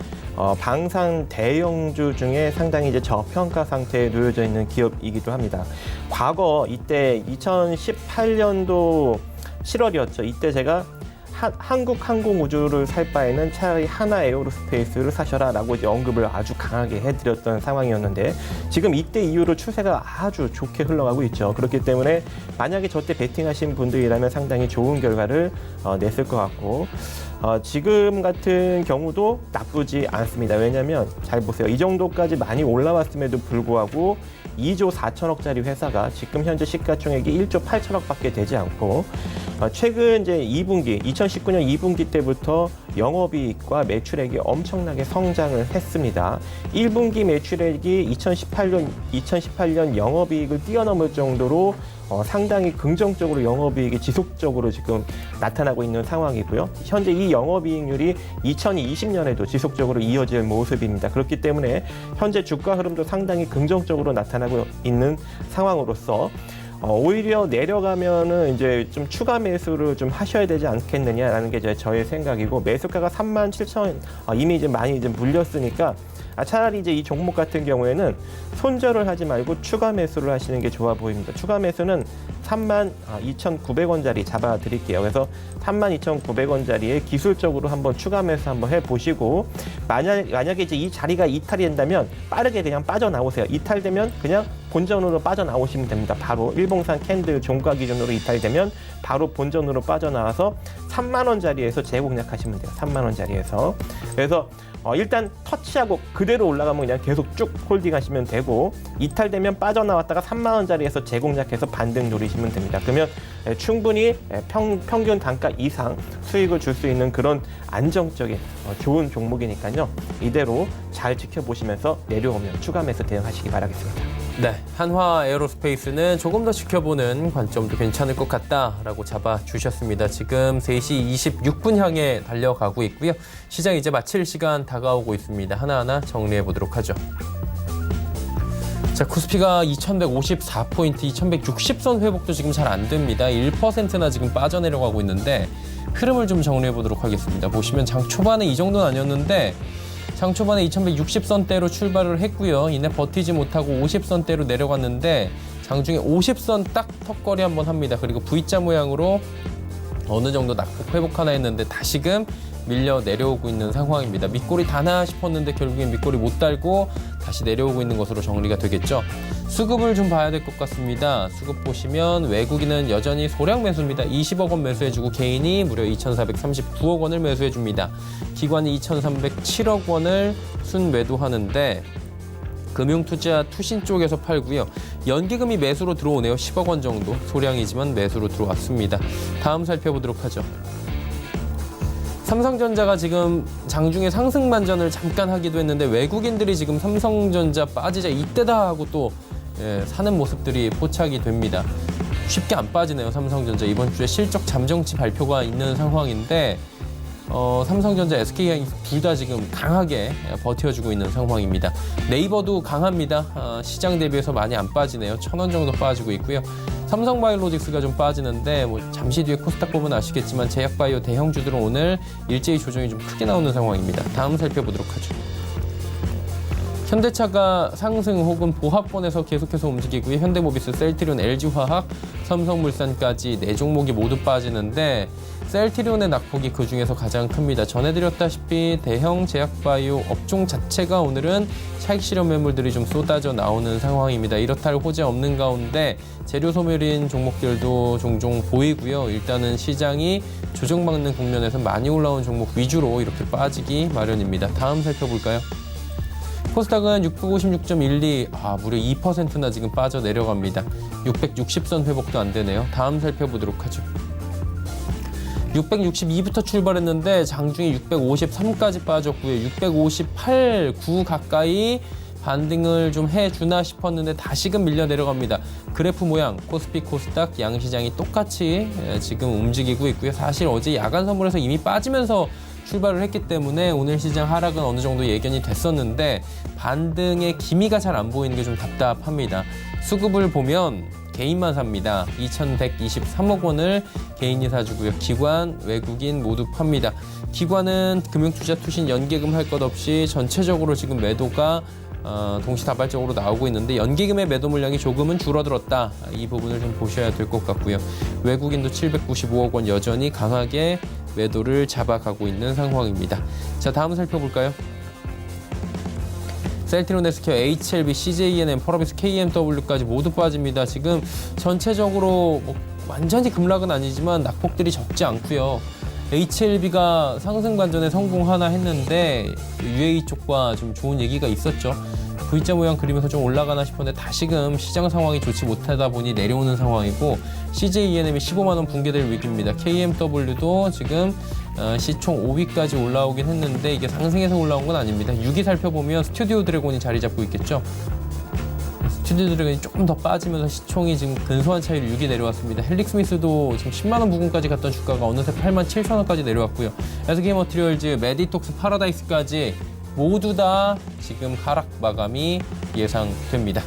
방산 대형주 중에 상당히 이제 저평가 상태에 놓여져 있는 기업이기도 합니다. 과거 이때 2018년도 7월이었죠. 이때 제가 한국 항공우주를 살 바에는 차라리 하나 에어로스페이스를 사셔라라고 이제 언급을 아주 강하게 해드렸던 상황이었는데, 지금 이때 이후로 추세가 아주 좋게 흘러가고 있죠. 그렇기 때문에 만약에 저때 베팅하신 분들이라면 상당히 좋은 결과를 냈을 것 같고, 지금 같은 경우도 나쁘지 않습니다. 왜냐하면 잘 보세요. 이 정도까지 많이 올라왔음에도 불구하고 2조 4천억짜리 회사가 지금 현재 시가총액이 1조 8천억밖에 되지 않고, 최근 이제 2분기 2019년 2분기 때부터 영업이익과 매출액이 엄청나게 성장을 했습니다. 1분기 매출액이 2018년 영업이익을 뛰어넘을 정도로 상당히 긍정적으로 영업이익이 지속적으로 지금 나타나고 있는 상황이고요. 현재 이 영업이익률이 2020년에도 지속적으로 이어질 모습입니다. 그렇기 때문에 현재 주가 흐름도 상당히 긍정적으로 나타나고 있는 상황으로서 오히려 내려가면은 이제 좀 추가 매수를 좀 하셔야 되지 않겠느냐라는 게 저의 생각이고, 매수가가 37,000원 이미 이제 많이 이제 물렸으니까 차라리 이제 이 종목 같은 경우에는 손절을 하지 말고 추가 매수를 하시는 게 좋아 보입니다. 추가 매수는 32,900원짜리 잡아 드릴게요. 그래서 32,900원짜리에 기술적으로 한번 추가 매수 한번 해 보시고, 만약에 이제 이 자리가 이탈이 된다면 빠르게 그냥 빠져나오세요. 이탈되면 그냥 본전으로 빠져나오시면 됩니다. 바로 일봉상 캔들 종가 기준으로 이탈되면 바로 본전으로 빠져나와서 3만 원짜리에서 재공략하시면 돼요. 3만 원짜리에서. 그래서 일단 터치하고 그대로 올라가면 그냥 계속 쭉 홀딩하시면 되고, 이탈되면 빠져나왔다가 3만 원짜리에서 재공략해서 반등 노리시면 됩니다. 그러면 충분히 평균 단가 이상 수익을 줄 수 있는 그런 안정적인 좋은 종목이니까요. 이대로 잘 지켜보시면서 내려오면 추가 매수 대응하시기 바라겠습니다. 네, 한화 에어로스페이스는 조금 더 지켜보는 관점도 괜찮을 것 같다라고 잡아주셨습니다. 지금 3시 26분 향해 달려가고 있고요. 시장 이제 마칠 시간 다가오고 있습니다. 하나하나 정리해 보도록 하죠. 자, 코스피가 2154포인트, 2160선 회복도 지금 잘 안 됩니다. 1%나 지금 빠져내려가고 있는데 흐름을 좀 정리해 보도록 하겠습니다. 보시면 장 초반에 이 정도는 아니었는데 장 초반에 2160선대로 출발을 했고요. 이내 버티지 못하고 50선대로 내려갔는데 장중에 50선 딱 턱걸이 한번 합니다. 그리고 V자 모양으로 어느 정도 낙폭 회복 하나 했는데 다시금 밀려 내려오고 있는 상황입니다. 밑골이 다나 싶었는데 결국엔 밑골이 못 달고 다시 내려오고 있는 것으로 정리가 되겠죠. 수급을 좀 봐야 될 것 같습니다. 수급 보시면 외국인은 여전히 소량 매수입니다. 20억 원 매수해주고 개인이 무려 2,439억 원을 매수해줍니다. 기관이 2,307억 원을 순매도하는데 금융투자 투신 쪽에서 팔고요. 연기금이 매수로 들어오네요. 10억 원 정도 소량이지만 매수로 들어왔습니다. 다음 살펴보도록 하죠. 삼성전자가 지금 장중에 상승 반전을 잠깐 하기도 했는데 외국인들이 지금 삼성전자 빠지자 이때다 하고 또 사는 모습들이 포착이 됩니다. 쉽게 안 빠지네요. 삼성전자 이번 주에 실적 잠정치 발표가 있는 상황인데 삼성전자, SK 둘 다 지금 강하게 버텨주고 있는 상황입니다. 네이버도 강합니다. 시장 대비해서 많이 안 빠지네요. 1,000원 정도 빠지고 있고요. 삼성바이오로직스가 좀 빠지는데 잠시 뒤에 코스닥 보면 아시겠지만 제약바이오 대형주들은 오늘 일제히 조정이 좀 크게 나오는 상황입니다. 다음 살펴보도록 하죠. 현대차가 상승 혹은 보합권에서 계속해서 움직이고요. 현대모비스, 셀트리온, LG화학, 삼성물산까지 4종목이 모두 빠지는데 셀트리온의 낙폭이 그중에서 가장 큽니다. 전해드렸다시피 대형 제약바이오 업종 자체가 오늘은 차익 실현 매물들이 좀 쏟아져 나오는 상황입니다. 이렇다 할 호재 없는 가운데 재료 소멸인 종목들도 종종 보이고요. 일단은 시장이 조정받는 국면에서 많이 올라온 종목 위주로 이렇게 빠지기 마련입니다. 다음 살펴볼까요? 코스닥은 656.12, 무려 2%나 지금 빠져내려갑니다. 660선 회복도 안 되네요. 다음 살펴보도록 하죠. 662부터 출발했는데 장중에 653까지 빠졌고요. 658, 9 가까이 반등을 좀 해주나 싶었는데 다시금 밀려 내려갑니다. 그래프 모양 코스피 코스닥 양시장이 똑같이 지금 움직이고 있고요. 사실 어제 야간 선물에서 이미 빠지면서 출발을 했기 때문에 오늘 시장 하락은 어느 정도 예견이 됐었는데 반등의 기미가 잘 안 보이는 게 좀 답답합니다. 수급을 보면 개인만 삽니다. 2,123억 원을 개인이 사주고요. 기관, 외국인 모두 팝니다. 기관은 금융투자투신 연계금 할 것 없이 전체적으로 지금 매도가 동시다발적으로 나오고 있는데 연기금의 매도 물량이 조금은 줄어들었다. 이 부분을 좀 보셔야 될 것 같고요. 외국인도 795억 원 여전히 강하게 매도를 잡아가고 있는 상황입니다. 자, 다음 살펴볼까요? 셀트리온, 헬스케어, HLB, CJENM, 펄어비스, KMW까지 모두 빠집니다. 지금 전체적으로 뭐 완전히 급락은 아니지만 낙폭들이 적지 않고요. HLB가 상승 반전에 성공하나 했는데 UAE 쪽과 좀 좋은 얘기가 있었죠. V자 모양 그리면서 좀 올라가나 싶었는데 다시금 시장 상황이 좋지 못하다 보니 내려오는 상황이고 CJENM이 15만 원 붕괴될 위기입니다. KMW도 지금 시총 5위까지 올라오긴 했는데 이게 상승해서 올라온 건 아닙니다. 6위 살펴보면 스튜디오 드래곤이 자리 잡고 있겠죠. 스튜디오 드래곤이 조금 더 빠지면서 시총이 지금 근소한 차이로 6위 내려왔습니다. 헬릭스미스도 지금 10만 원 부근까지 갔던 주가가 어느새 8만 7천 원까지 내려왔고요. SK 머티리얼즈, 메디톡스, 파라다이스까지 모두 다 지금 하락 마감이 예상됩니다.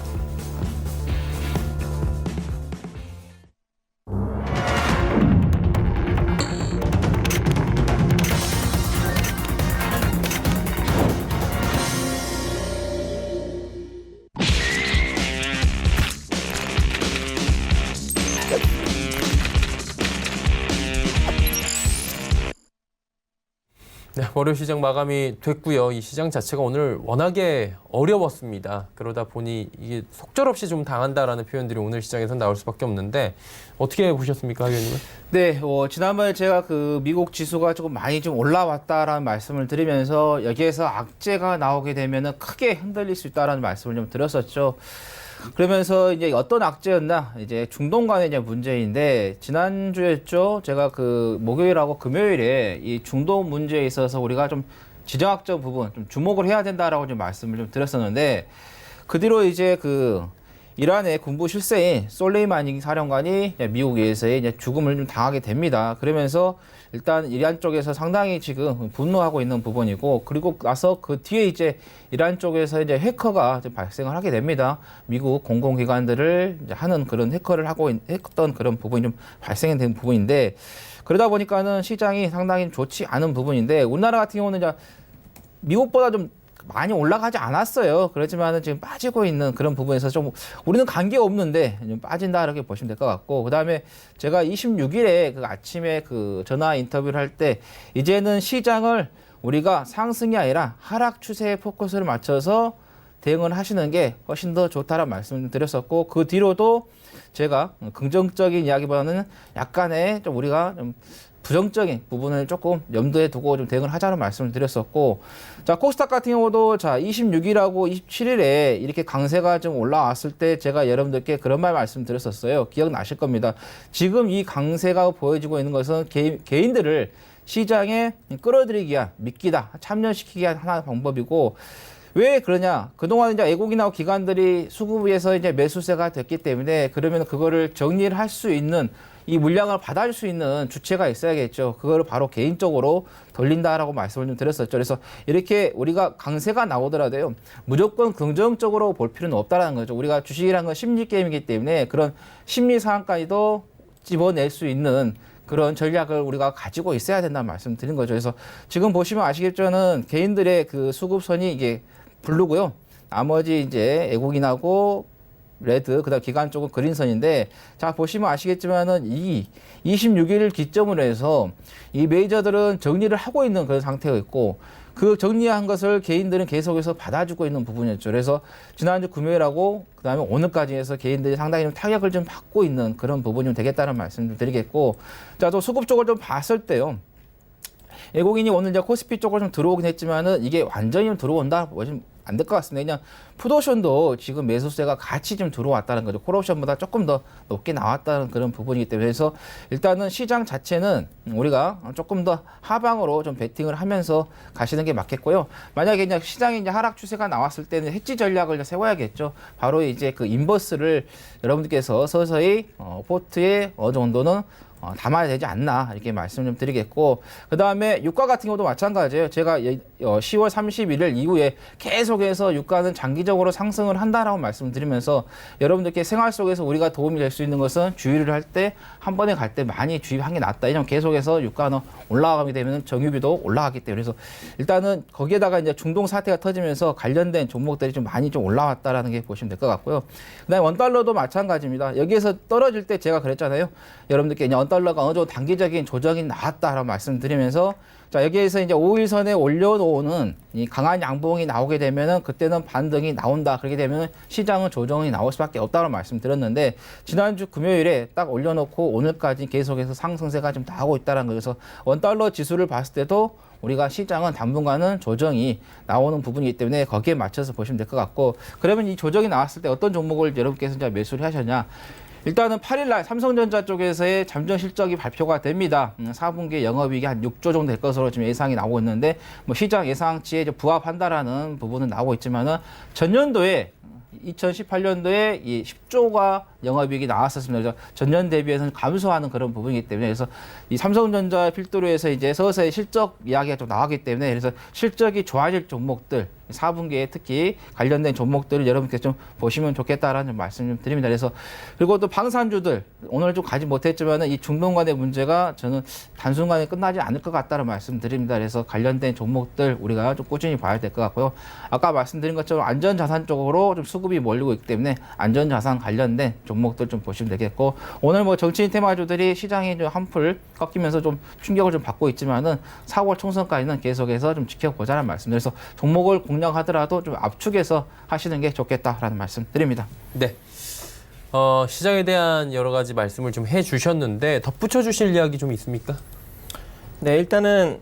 네, 월요일 시장 마감이 됐고요. 이 시장 자체가 오늘 워낙에 어려웠습니다. 그러다 보니 이게 속절없이 좀 당한다라는 표현들이 오늘 시장에서 나올 수밖에 없는데 어떻게 보셨습니까, 의원님은? 네, 지난번에 제가 그 미국 지수가 조금 많이 좀 올라왔다라는 말씀을 드리면서 여기에서 악재가 나오게 되면은 크게 흔들릴 수 있다라는 말씀을 좀 드렸었죠. 그러면서 이제 어떤 악재였나 이제 중동 간의 이제 문제인데 지난주였죠. 제가 그 목요일하고 금요일에 이 중동 문제에 있어서 우리가 좀 지정학적 부분 좀 주목을 해야 된다라고 좀 말씀을 좀 드렸었는데 그 뒤로 이제 그 이란의 군부 실세인 솔레이마니 사령관이 미국에서의 이제 죽음을 좀 당하게 됩니다. 그러면서 일단 이란 쪽에서 상당히 지금 분노하고 있는 부분이고 그리고 나서 그 뒤에 이제 이란 쪽에서 이제 해커가 이제 발생을 하게 됩니다. 미국 공공기관들을 이제 하는 그런 해커를 하고 했던 그런 부분이 좀 발생이 된 부분인데 그러다 보니까는 시장이 상당히 좋지 않은 부분인데 우리나라 같은 경우는 이제 미국보다 좀 많이 올라가지 않았어요. 그렇지만은 지금 빠지고 있는 그런 부분에서 좀 우리는 관계 없는데 좀 빠진다 이렇게 보시면 될 것 같고 그다음에 제가 26일에 그 아침에 그 전화 인터뷰를 할 때 이제는 시장을 우리가 상승이 아니라 하락 추세에 포커스를 맞춰서 대응을 하시는 게 훨씬 더 좋다라는 말씀을 드렸었고 그 뒤로도 제가 긍정적인 이야기보다는 약간의 좀 우리가 좀 부정적인 부분을 조금 염두에 두고 좀 대응을 하자는 말씀을 드렸었고 자 코스닥 같은 경우도 자 26일하고 27일에 이렇게 강세가 좀 올라왔을 때 제가 여러분들께 그런 말씀드렸었어요. 기억나실 겁니다. 지금 이 강세가 보여지고 있는 것은 개인들을 시장에 끌어들이기 위한 미끼다 참여시키기 위한 하나의 방법이고 왜 그러냐? 그동안 이제 애국이나 기관들이 수급에서 이제 매수세가 됐기 때문에 그러면 그거를 정리를 할 수 있는 이 물량을 받아줄 수 있는 주체가 있어야겠죠. 그거를 바로 개인적으로 돌린다라고 말씀을 좀 드렸었죠. 그래서 이렇게 우리가 강세가 나오더라도요. 무조건 긍정적으로 볼 필요는 없다라는 거죠. 우리가 주식이라는 건 심리 게임이기 때문에 그런 심리 상황까지도 집어낼 수 있는 그런 전략을 우리가 가지고 있어야 된다는 말씀 드린 거죠. 그래서 지금 보시면 아시겠지만은 개인들의 그 수급선이 이게 블루고요. 나머지 이제 애국인하고 레드, 그다음 기관 쪽은 그린선인데 자 보시면 아시겠지만은 이 26일 기점으로 해서 이 메이저들은 정리를 하고 있는 그런 상태가 있고 그 정리한 것을 개인들은 계속해서 받아주고 있는 부분이었죠. 그래서 지난주 금요일하고 그다음에 오늘까지 해서 개인들이 상당히 좀 타격을 좀 받고 있는 그런 부분이 되겠다는 말씀 좀 드리겠고 자 또 수급 쪽을 좀 봤을 때요. 외국인이 오늘 이제 코스피 쪽으로 좀 들어오긴 했지만은 이게 완전히 좀 들어온다? 뭐 좀 안 될 것 같습니다. 그냥 풋옵션도 지금 매수세가 같이 좀 들어왔다는 거죠. 콜옵션보다 조금 더 높게 나왔다는 그런 부분이기 때문에 그래서 일단은 시장 자체는 우리가 조금 더 하방으로 좀 베팅을 하면서 가시는 게 맞겠고요. 만약에 이제 시장이 이제 하락 추세가 나왔을 때는 해지 전략을 이제 세워야겠죠. 바로 이제 그 인버스를 여러분들께서 서서히 포트에 어느 정도는 담아야 되지 않나 이렇게 말씀 좀 드리겠고 그 다음에 유가 같은 경우도 마찬가지예요. 제가 10월 31일 이후에 계속해서 유가는 장기적으로 상승을 한다라고 말씀드리면서 여러분들께 생활 속에서 우리가 도움이 될 수 있는 것은 주의를 할 때 한 번에 갈 때 많이 주의한 게 낫다. 왜냐면 계속해서 유가는 올라가게 되면 정유비도 올라가기 때문에 그래서 일단은 거기에다가 이제 중동 사태가 터지면서 관련된 종목들이 좀 많이 좀 올라왔다라는 게 보시면 될 것 같고요. 그다음에 원달러도 마찬가지입니다. 여기에서 떨어질 때 제가 그랬잖아요. 여러분들께 이제 원달러가 어느 정도 단기적인 조정이 나왔다라고 말씀드리면서 자, 여기에서 이제 5일선에 올려놓은 이 강한 양봉이 나오게 되면은 그때는 반등이 나온다. 그렇게 되면은 시장은 조정이 나올 수밖에 없다고 말씀드렸는데 지난주 금요일에 딱 올려놓고 오늘까지 계속해서 상승세가 좀 나오고 있다는 거예요. 그래서 원달러 지수를 봤을 때도 우리가 시장은 당분간은 조정이 나오는 부분이기 때문에 거기에 맞춰서 보시면 될 것 같고 그러면 이 조정이 나왔을 때 어떤 종목을 여러분께서 이제 매수를 하셨냐? 일단은 8일날 삼성전자 쪽에서의 잠정 실적이 발표가 됩니다. 4분기 영업이익이 한 6조 정도 될 것으로 지금 예상이 나오고 있는데 뭐 시장 예상치에 이제 부합한다라는 부분은 나오고 있지만은 전년도에 2018년도에 이 10조가 영업이익이 나왔었습니다. 그래서 전년 대비해서는 감소하는 그런 부분이기 때문에 그래서 이 삼성전자 필두로 해서 이제 서서히 실적 이야기가 좀 나왔기 때문에 그래서 실적이 좋아질 종목들 4분기에 특히 관련된 종목들을 여러분께서 좀 보시면 좋겠다라는 말씀 좀 드립니다. 그래서 그리고 또 방산주들 오늘 좀 가지 못했지만은 이 중동 간의 문제가 저는 단순간에 끝나지 않을 것 같다는 말씀 드립니다. 그래서 관련된 종목들 우리가 좀 꾸준히 봐야 될 것 같고요. 아까 말씀드린 것처럼 안전자산 쪽으로 좀 수급이 몰리고 있기 때문에 안전자산 관련된 종목들 좀 보시면 되겠고 오늘 뭐 정치인 테마주들이 시장이 좀 한풀 꺾이면서 좀 충격을 좀 받고 있지만은 4월 총선까지는 계속해서 좀 지켜보자는 말씀드려서 종목을 공략하더라도 좀 압축해서 하시는 게 좋겠다라는 말씀 드립니다. 네. 시장에 대한 여러 가지 말씀을 좀 해주셨는데 덧붙여 주실 이야기 좀 있습니까? 네, 일단은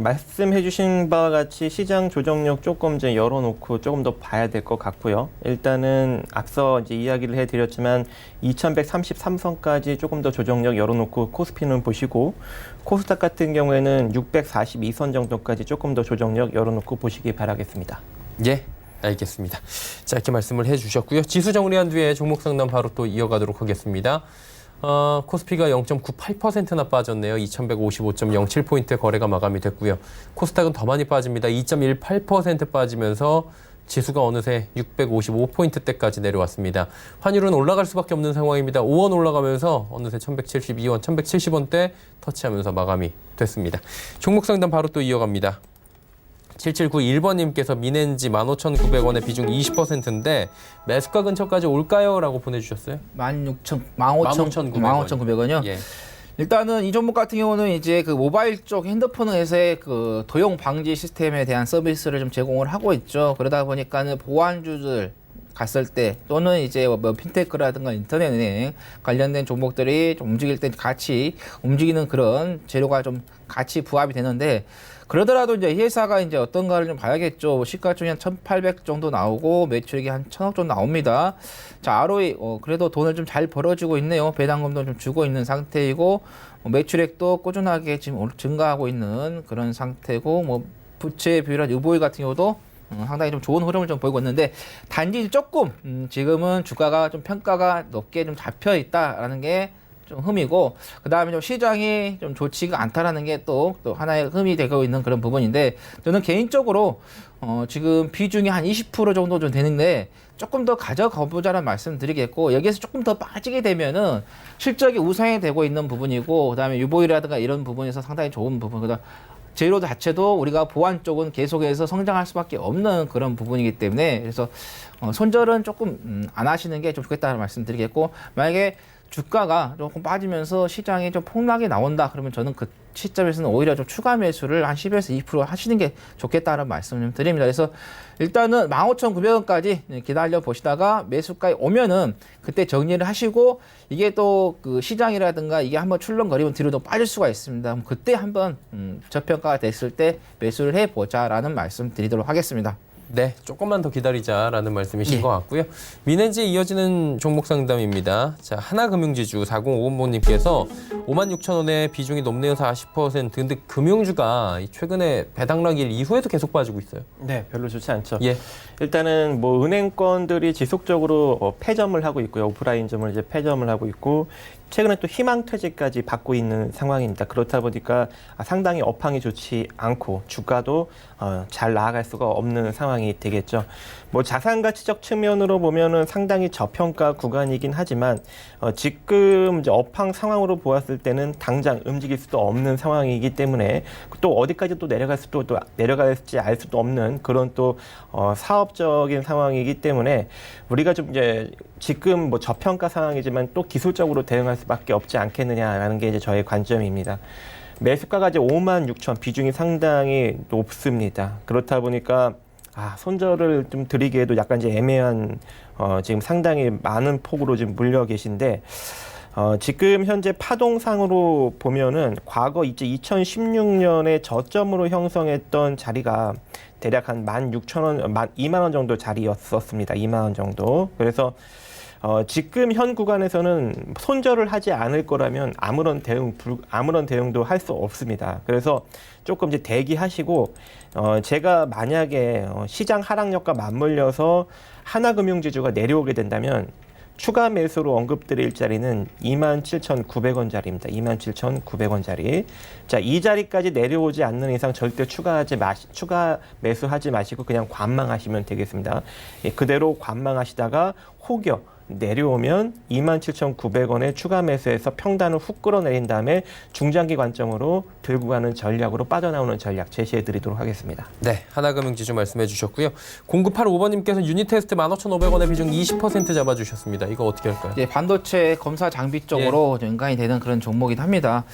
말씀해 주신 바와 같이 시장 조정력 조금 이제 열어놓고 조금 더 봐야 될 것 같고요. 일단은 앞서 이제 이야기를 해드렸지만 2133선까지 조금 더 조정력 열어놓고 코스피는 보시고 코스닥 같은 경우에는 642선 정도까지 조금 더 조정력 열어놓고 보시기 바라겠습니다. 예. 알겠습니다. 자, 이렇게 말씀을 해주셨고요. 지수 정리한 뒤에 종목 상담 바로 또 이어가도록 하겠습니다. 코스피가 0.98%나 빠졌네요. 2155.07포인트 거래가 마감이 됐고요. 코스닥은 더 많이 빠집니다. 2.18% 빠지면서 지수가 어느새 655포인트대까지 내려왔습니다. 환율은 올라갈 수밖에 없는 상황입니다. 5원 올라가면서 어느새 1172원, 1170원대 터치하면서 마감이 됐습니다. 종목 상담 바로 또 이어갑니다. 7791번님께서 민엔지 15,900원의 비중 20%인데 매수가 근처까지 올까요? 라고 보내주셨어요. 15,900원이요? 예. 일단은 이 종목 같은 경우는 이제 그 모바일 쪽 핸드폰에서의 그 도용 방지 시스템에 대한 서비스를 좀 제공을 하고 있죠. 그러다 보니까는 보안주들 갔을 때 또는 이제 뭐 핀테크라든가 인터넷 관련된 종목들이 좀 움직일 때 같이 움직이는 그런 재료가 좀 같이 부합이 되는데 그러더라도 이제 이 회사가 이제 어떤가를 좀 봐야겠죠. 시가총액 한 1,800 정도 나오고 매출액이 한 1,000억 정도 나옵니다. 자, ROE 그래도 돈을 좀 잘 벌어주고 있네요. 배당금도 좀 주고 있는 상태이고 매출액도 꾸준하게 지금 증가하고 있는 그런 상태고 뭐 부채 비율한 유보율 같은 경우도 상당히 좀 좋은 흐름을 좀 보이고 있는데 단지 조금 지금은 주가가 좀 평가가 높게 좀 잡혀 있다라는 게 좀 흠이고 그 다음에 좀 시장이 좀 좋지가 않다라는 게 또 하나의 흠이 되고 있는 그런 부분인데 저는 개인적으로 지금 비중이 한 20% 정도 좀 되는데 조금 더 가져가 보자는 말씀 드리겠고 여기에서 조금 더 빠지게 되면은 실적이 우상이 되고 있는 부분이고 그 다음에 유보율이라든가 이런 부분에서 상당히 좋은 부분 그다음 재료 자체도 우리가 보안 쪽은 계속해서 성장할 수밖에 없는 그런 부분이기 때문에 그래서 손절은 조금 안 하시는 게 좀 좋겠다는 말씀 드리겠고 만약에 주가가 조금 빠지면서 시장이 좀 폭락이 나온다 그러면 저는 시점에서는 오히려 좀 추가 매수를 한 10에서 2% 하시는 게 좋겠다는 말씀을 좀 드립니다. 그래서 일단은 15,900원까지 기다려 보시다가 매수가에 오면은 그때 정리를 하시고 이게 또 그 시장이라든가 이게 한번 출렁거리면 뒤로 또 빠질 수가 있습니다. 그럼 그때 한번 저평가가 됐을 때 매수를 해보자라는 말씀 드리도록 하겠습니다. 네, 조금만 더 기다리자라는 말씀이신 예. 것 같고요. 민엔지 이어지는 종목 상담입니다. 자, 하나금융지주 4055번님께서 56,000원에 비중이 높네요. 40%. 근데 금융주가 최근에 배당락일 이후에도 계속 빠지고 있어요. 네, 별로 좋지 않죠. 예. 일단은 뭐 패전들이 지속적으로 폐점을 하고 있고요. 오프라인점을 이제 폐점을 하고 있고 최근에 또 희망퇴직까지 받고 있는 상황입니다. 그렇다 보니까 상당히 업황이 좋지 않고 주가도 잘 나아갈 수가 없는 상황이 되겠죠. 뭐 자산가치적 측면으로 보면은 상당히 저평가 구간이긴 하지만 지금 이제 업황 상황으로 보았을 때는 당장 움직일 수도 없는 상황이기 때문에 또 어디까지 또 내려갈지 알 수도 없는 그런 또 사업적인 상황이기 때문에 우리가 좀 이제 지금 뭐 저평가 상황이지만 또 기술적으로 대응할 수밖에 없지 않겠느냐라는 게 이제 저의 관점입니다. 매수가가 이제 56,000 비중이 상당히 높습니다. 그렇다 보니까 손절을 좀 드리기에도 약간 이제 애매한 지금 상당히 많은 폭으로 지금 물려 계신데 지금 현재 파동상으로 보면은 과거 이제 2016년에 저점으로 형성했던 자리가 대략 한 16,000원, 2만 원 정도 자리였었습니다. 2만 원 정도. 그래서 지금 현 구간에서는 손절을 하지 않을 거라면 아무런 대응도 할 수 없습니다. 그래서 조금 이제 대기하시고 제가 만약에 시장 하락력과 맞물려서 하나금융지주가 내려오게 된다면 추가 매수로 언급드릴 자리는 27,900원짜리입니다. 27,900원짜리. 자, 이 자리까지 내려오지 않는 이상 절대 추가 매수하지 마시고 그냥 관망하시면 되겠습니다. 예, 그대로 관망하시다가 혹여 내려오면 27,900원에 추가 매수해서 평단을 훅 끌어내린 다음에 중장기 관점으로 들고 가는 전략으로 빠져나오는 전략 제시해 드리도록 하겠습니다. 네, 하나금융지주 말씀해 주셨고요. 0985번님께서 유닛 테스트 15,500원의 비중 20% 잡아주셨습니다. 이거 어떻게 할까요? 이제 반도체 검사 장비 쪽으로 연관이 되는 그런 종목이긴 합니다.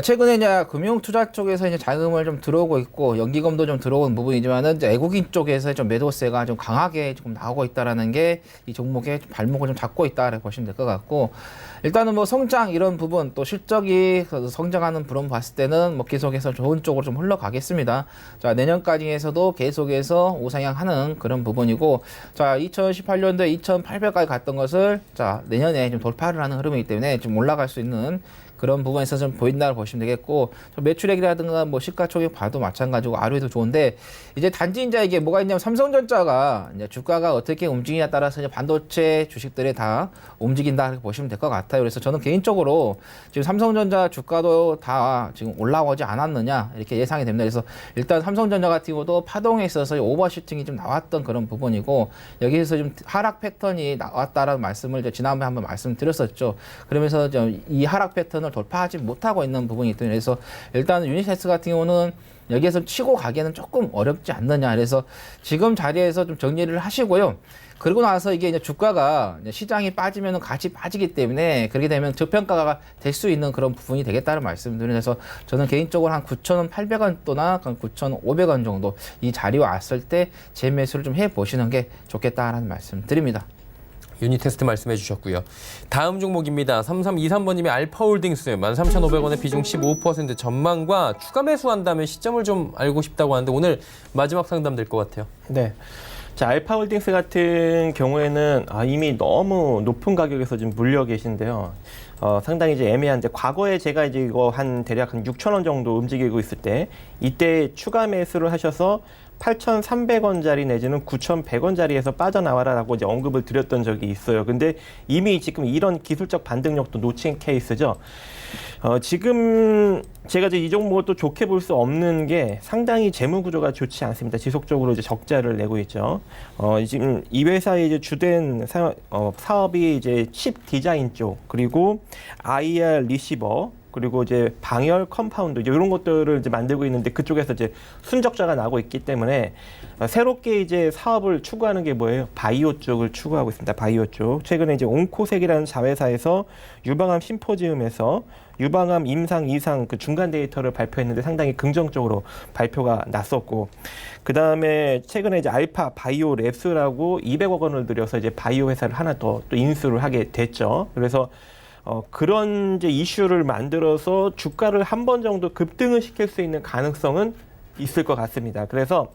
최근에 이제 금융 투자 쪽에서 이제 자금을 좀 들어오고 있고 연기금도 좀 들어오는 부분이지만은 이제 외국인 쪽에서 좀 매도세가 좀 강하게 조금 나오고 있다라는 게 이 종목의 발목을 좀 잡고 있다라고 보시면 될 것 같고 일단은 뭐 성장 이런 부분 또 실적이 성장하는 부분 봤을 때는 뭐 계속해서 좋은 쪽으로 좀 흘러가겠습니다. 자, 내년까지에서도 계속해서 우상향하는 그런 부분이고 자, 2018년도에 2,800까지 갔던 것을 자, 내년에 좀 돌파를 하는 흐름이기 때문에 좀 올라갈 수 있는 그런 부분에서 좀 보인다고 보시면 되겠고 매출액이라든가 뭐 시가총액 봐도 마찬가지고 ROE도 좋은데 이제 단지 이제 이게 뭐가 있냐면 삼성전자가 이제 주가가 어떻게 움직이냐에 따라서 이제 반도체 주식들이 다 움직인다 이렇게 보시면 될 것 같아요. 그래서 저는 개인적으로 지금 삼성전자 주가도 다 지금 올라오지 않았느냐 이렇게 예상이 됩니다. 그래서 일단 삼성전자 같은 경우도 파동에 있어서 오버슈팅이 좀 나왔던 그런 부분이고 여기에서 좀 하락 패턴이 나왔다라는 말씀을 이제 지난번에 한번 말씀드렸었죠. 그러면서 좀 이 하락 패턴을 돌파하지 못하고 있는 부분이 있더니 그래서 일단 유니테스 같은 경우는 여기에서 치고 가기에는 조금 어렵지 않느냐. 그래서 지금 자리에서 좀 정리를 하시고요. 그러고 나서 이게 이제 주가가 이제 시장이 빠지면 같이 빠지기 때문에 그렇게 되면 저평가가 될 수 있는 그런 부분이 되겠다는 말씀드리면서 저는 개인적으로 한 9,800원 또나 9,500원 정도 이 자리 왔을 때 재매수를 좀 해보시는 게 좋겠다라는 말씀 드립니다. 유닛 테스트 말씀해 주셨고요. 다음 종목입니다. 3323번님이 알파홀딩스 13,500원의 비중 15% 전망과 추가 매수한다면 시점을 좀 알고 싶다고 하는데 오늘 마지막 상담 될 것 같아요. 네. 자, 알파홀딩스 같은 경우에는 이미 너무 높은 가격에서 지금 물려 계신데요. 상당히 이제 애매한데 과거에 제가 이제 이거 대략 한 6,000원 정도 움직이고 있을 때 이때 추가 매수를 하셔서 8,300원짜리 내지는 9,100원짜리에서 빠져나와라라고 이제 언급을 드렸던 적이 있어요. 근데 이미 지금 이런 기술적 반등력도 놓친 케이스죠. 지금 제가 이제 이 종목을 또 좋게 볼 수 없는 게 상당히 재무 구조가 좋지 않습니다. 지속적으로 이제 적자를 내고 있죠. 지금 이 회사의 이제 주된 사업이 이제 칩 디자인 쪽 그리고 IR 리시버 그리고 이제 방열 컴파운드 이런 것들을 이제 만들고 있는데 그쪽에서 이제 순적자가 나고 있기 때문에 새롭게 이제 사업을 추구하는 게 뭐예요? 바이오 쪽을 추구하고 있습니다. 바이오 쪽. 최근에 이제 온코색이라는 자회사에서 유방암 심포지움에서 유방암 임상, 이상 그 중간 데이터를 발표했는데 상당히 긍정적으로 발표가 났었고, 그 다음에 최근에 이제 알파 바이오 랩스라고 200억 원을 들여서 이제 바이오 회사를 하나 또 인수를 하게 됐죠. 그래서 그런 이제 이슈를 만들어서 주가를 한 번 정도 급등을 시킬 수 있는 가능성은 있을 것 같습니다. 그래서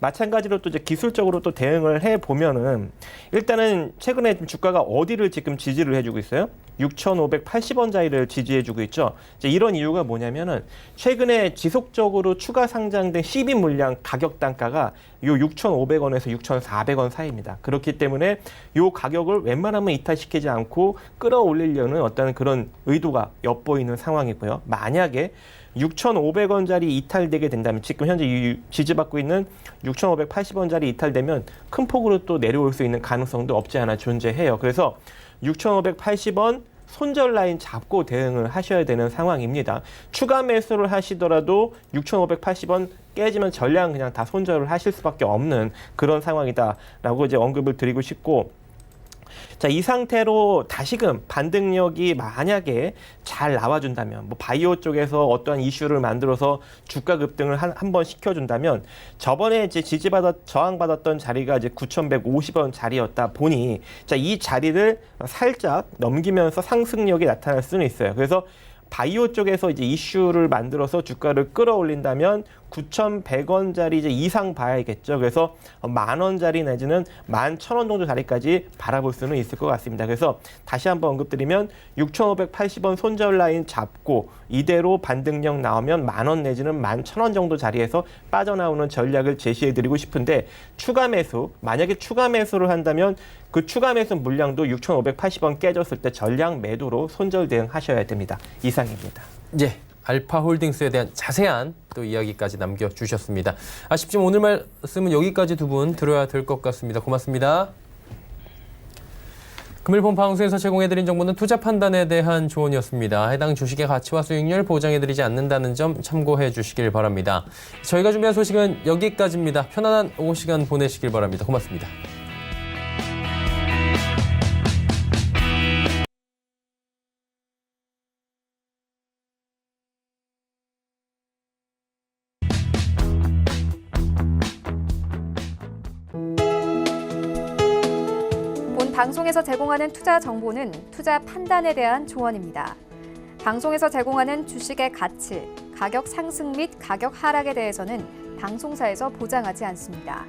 마찬가지로 또 이제 기술적으로 또 대응을 해 보면은 일단은 최근에 주가가 어디를 지금 지지를 해주고 있어요? 6,580원짜리를 지지해주고 있죠. 이제 이런 이유가 뭐냐면은 최근에 지속적으로 추가 상장된 CB 물량 가격 단가가 요 6,500원에서 6,400원 사이입니다. 그렇기 때문에 요 가격을 웬만하면 이탈시키지 않고 끌어올리려는 어떤 그런 의도가 엿보이는 상황이고요. 만약에 6,500원짜리 이탈되게 된다면 지금 현재 지지받고 있는 6,580원짜리 이탈되면 큰 폭으로 또 내려올 수 있는 가능성도 없지 않아 존재해요. 그래서 6,580원 손절 라인 잡고 대응을 하셔야 되는 상황입니다. 추가 매수를 하시더라도 6,580원 깨지면 전량 그냥 다 손절을 하실 수밖에 없는 그런 상황이다라고 이제 언급을 드리고 싶고, 자, 이 상태로 다시금 반등력이 만약에 잘 나와준다면, 뭐 바이오 쪽에서 어떠한 이슈를 만들어서 주가 급등을 한 번 시켜준다면, 저번에 이제 저항받았던 자리가 이제 9,150원 자리였다 보니, 자, 이 자리를 살짝 넘기면서 상승력이 나타날 수는 있어요. 그래서 바이오 쪽에서 이제 이슈를 만들어서 주가를 끌어올린다면 9,100원짜리 이제 이상 봐야겠죠. 그래서 10,000원짜리 내지는 11,000원 정도 자리까지 바라볼 수는 있을 것 같습니다. 그래서 다시 한번 언급드리면 6,580원 손절 라인 잡고 이대로 반등력 나오면 10,000원 내지는 11,000원 정도 자리에서 빠져나오는 전략을 제시해드리고 싶은데, 추가 매수, 만약에 추가 매수를 한다면 그 추가 매수 물량도 6,580원 깨졌을 때 전량 매도로 손절 대응하셔야 됩니다. 이상입니다. 예, 알파홀딩스에 대한 자세한 또 이야기까지 남겨주셨습니다. 아쉽지만 오늘 말씀은 여기까지 두 분 들어야 될 것 같습니다. 고맙습니다. 금일 본 방송에서 제공해드린 정보는 투자 판단에 대한 조언이었습니다. 해당 주식의 가치와 수익률 보장해드리지 않는다는 점 참고해 주시길 바랍니다. 저희가 준비한 소식은 여기까지입니다. 편안한 오후 시간 보내시길 바랍니다. 고맙습니다. 방송에서 제공하는 투자 정보는 투자 판단에 대한 조언입니다. 방송에서 제공하는 주식의 가치, 가격 상승 및 가격 하락에 대해서는 방송사에서 보장하지 않습니다.